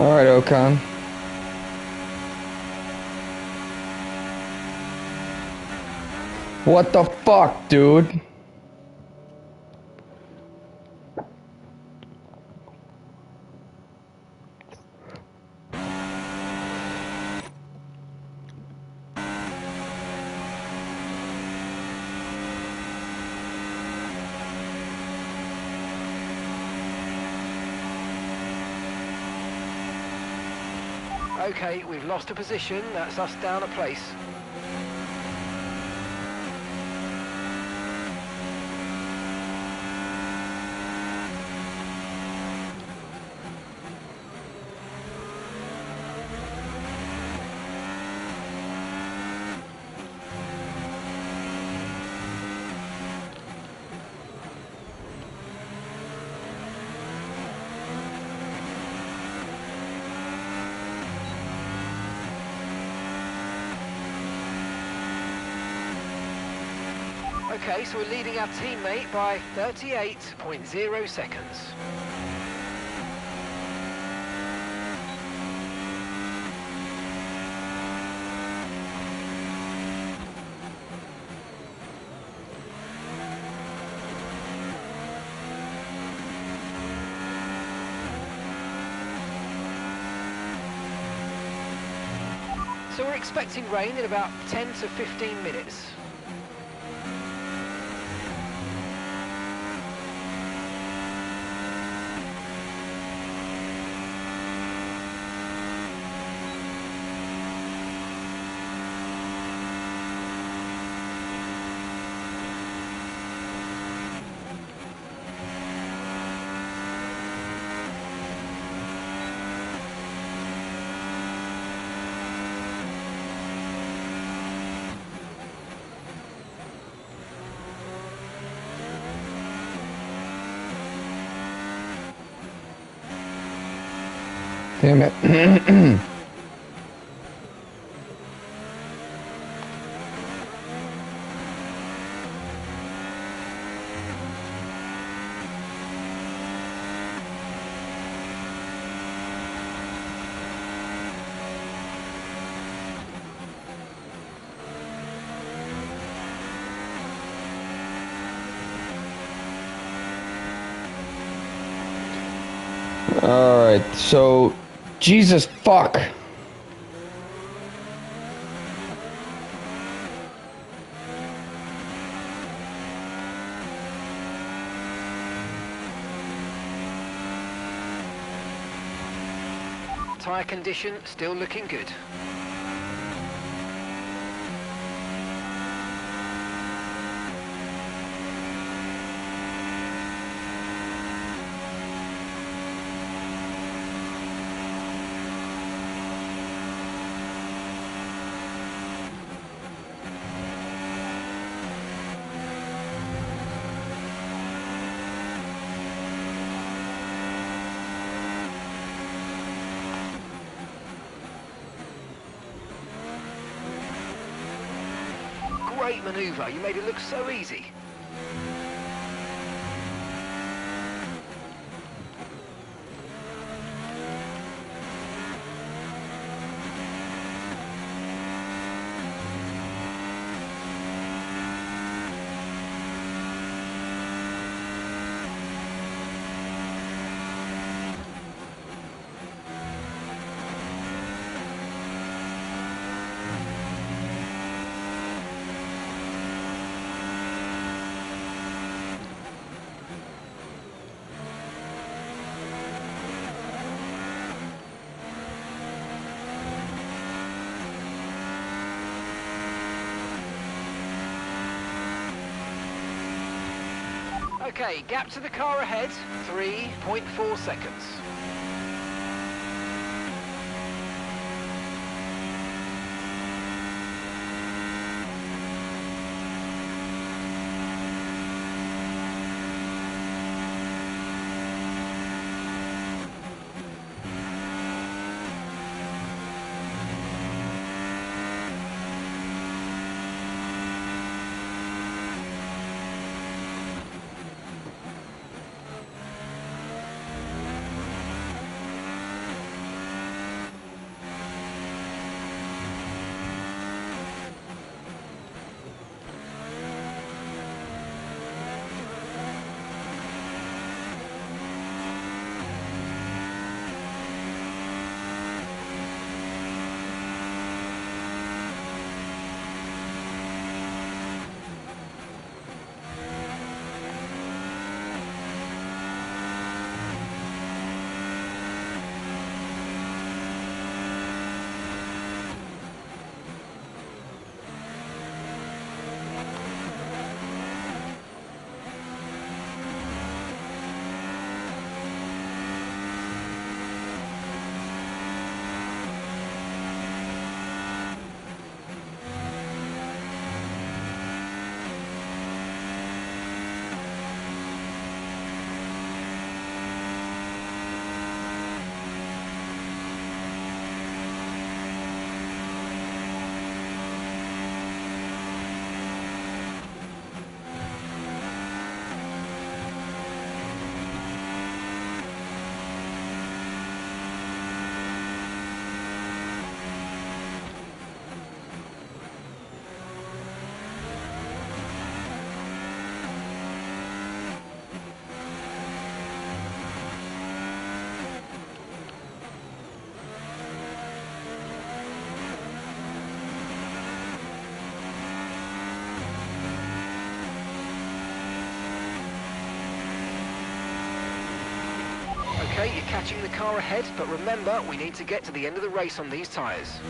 Alright, Ocon. What the fuck, dude? Okay, we've lost a position. That's us down a place. Okay, so we're leading our teammate by 38.0 seconds. So we're expecting rain in about 10 to 15 minutes. Damn it. Alright, so Jesus fuck. Tyre condition still looking good. Great manoeuvre, you made it look so easy. Okay, gap to the car ahead, 3.4 seconds. Okay, you're catching the car ahead, but remember, we need to get to the end of the race on these tyres.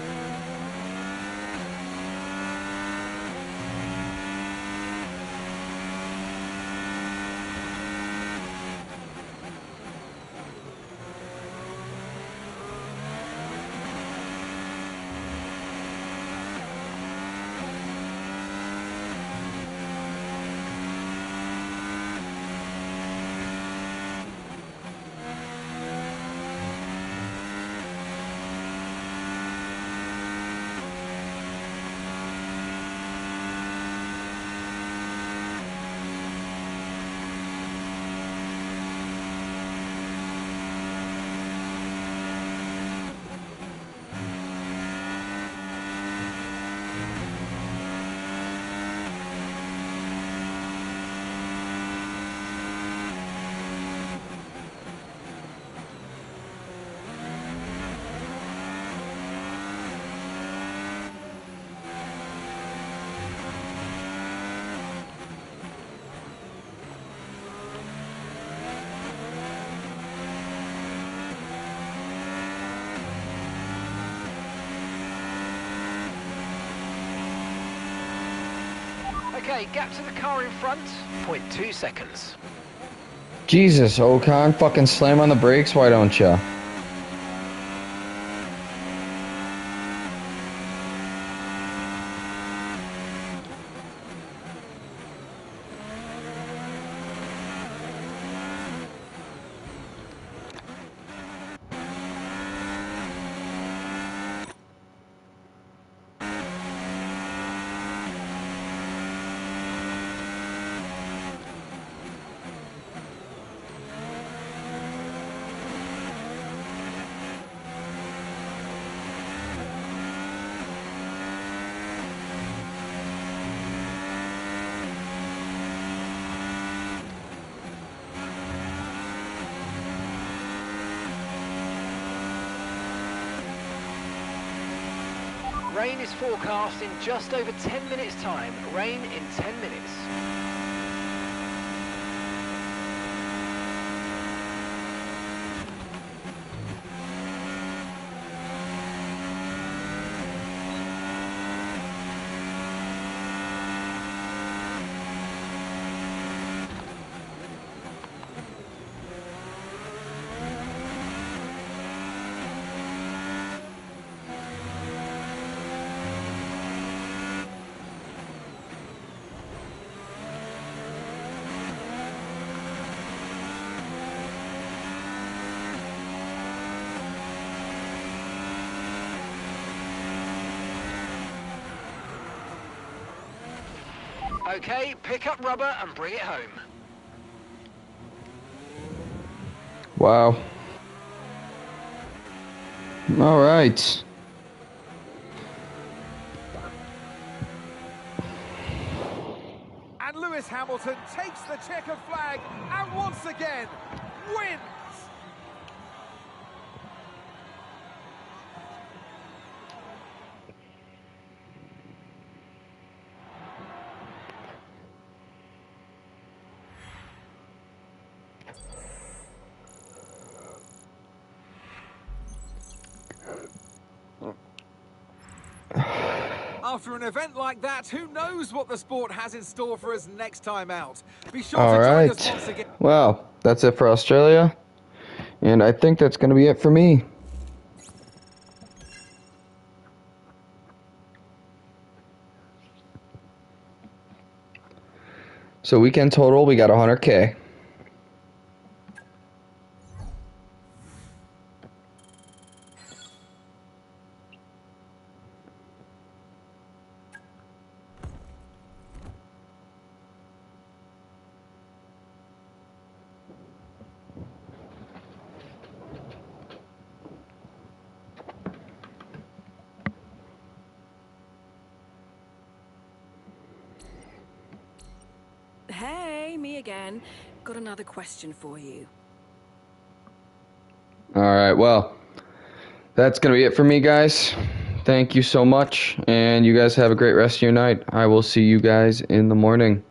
Okay, gap to the car in front, 0.2 seconds. Jesus, Ocon, fucking slam on the brakes, why don't ya? Rain is forecast in just over 10 minutes' time. Rain in 10 minutes. Okay, pick up rubber and bring it home. Wow. All right. And Lewis Hamilton takes the checkered flag and once again wins. After an event like that, who knows what the sport has in store for us next time out? Be sure All to join right. us once again. Well, that's it for Australia. And I think that's going to be it for me. So weekend total, we got 100K. Hey, me again. Got another question for you. All right, well, that's going to be it for me, guys. Thank you so much, and you guys have a great rest of your night. I will see you guys in the morning.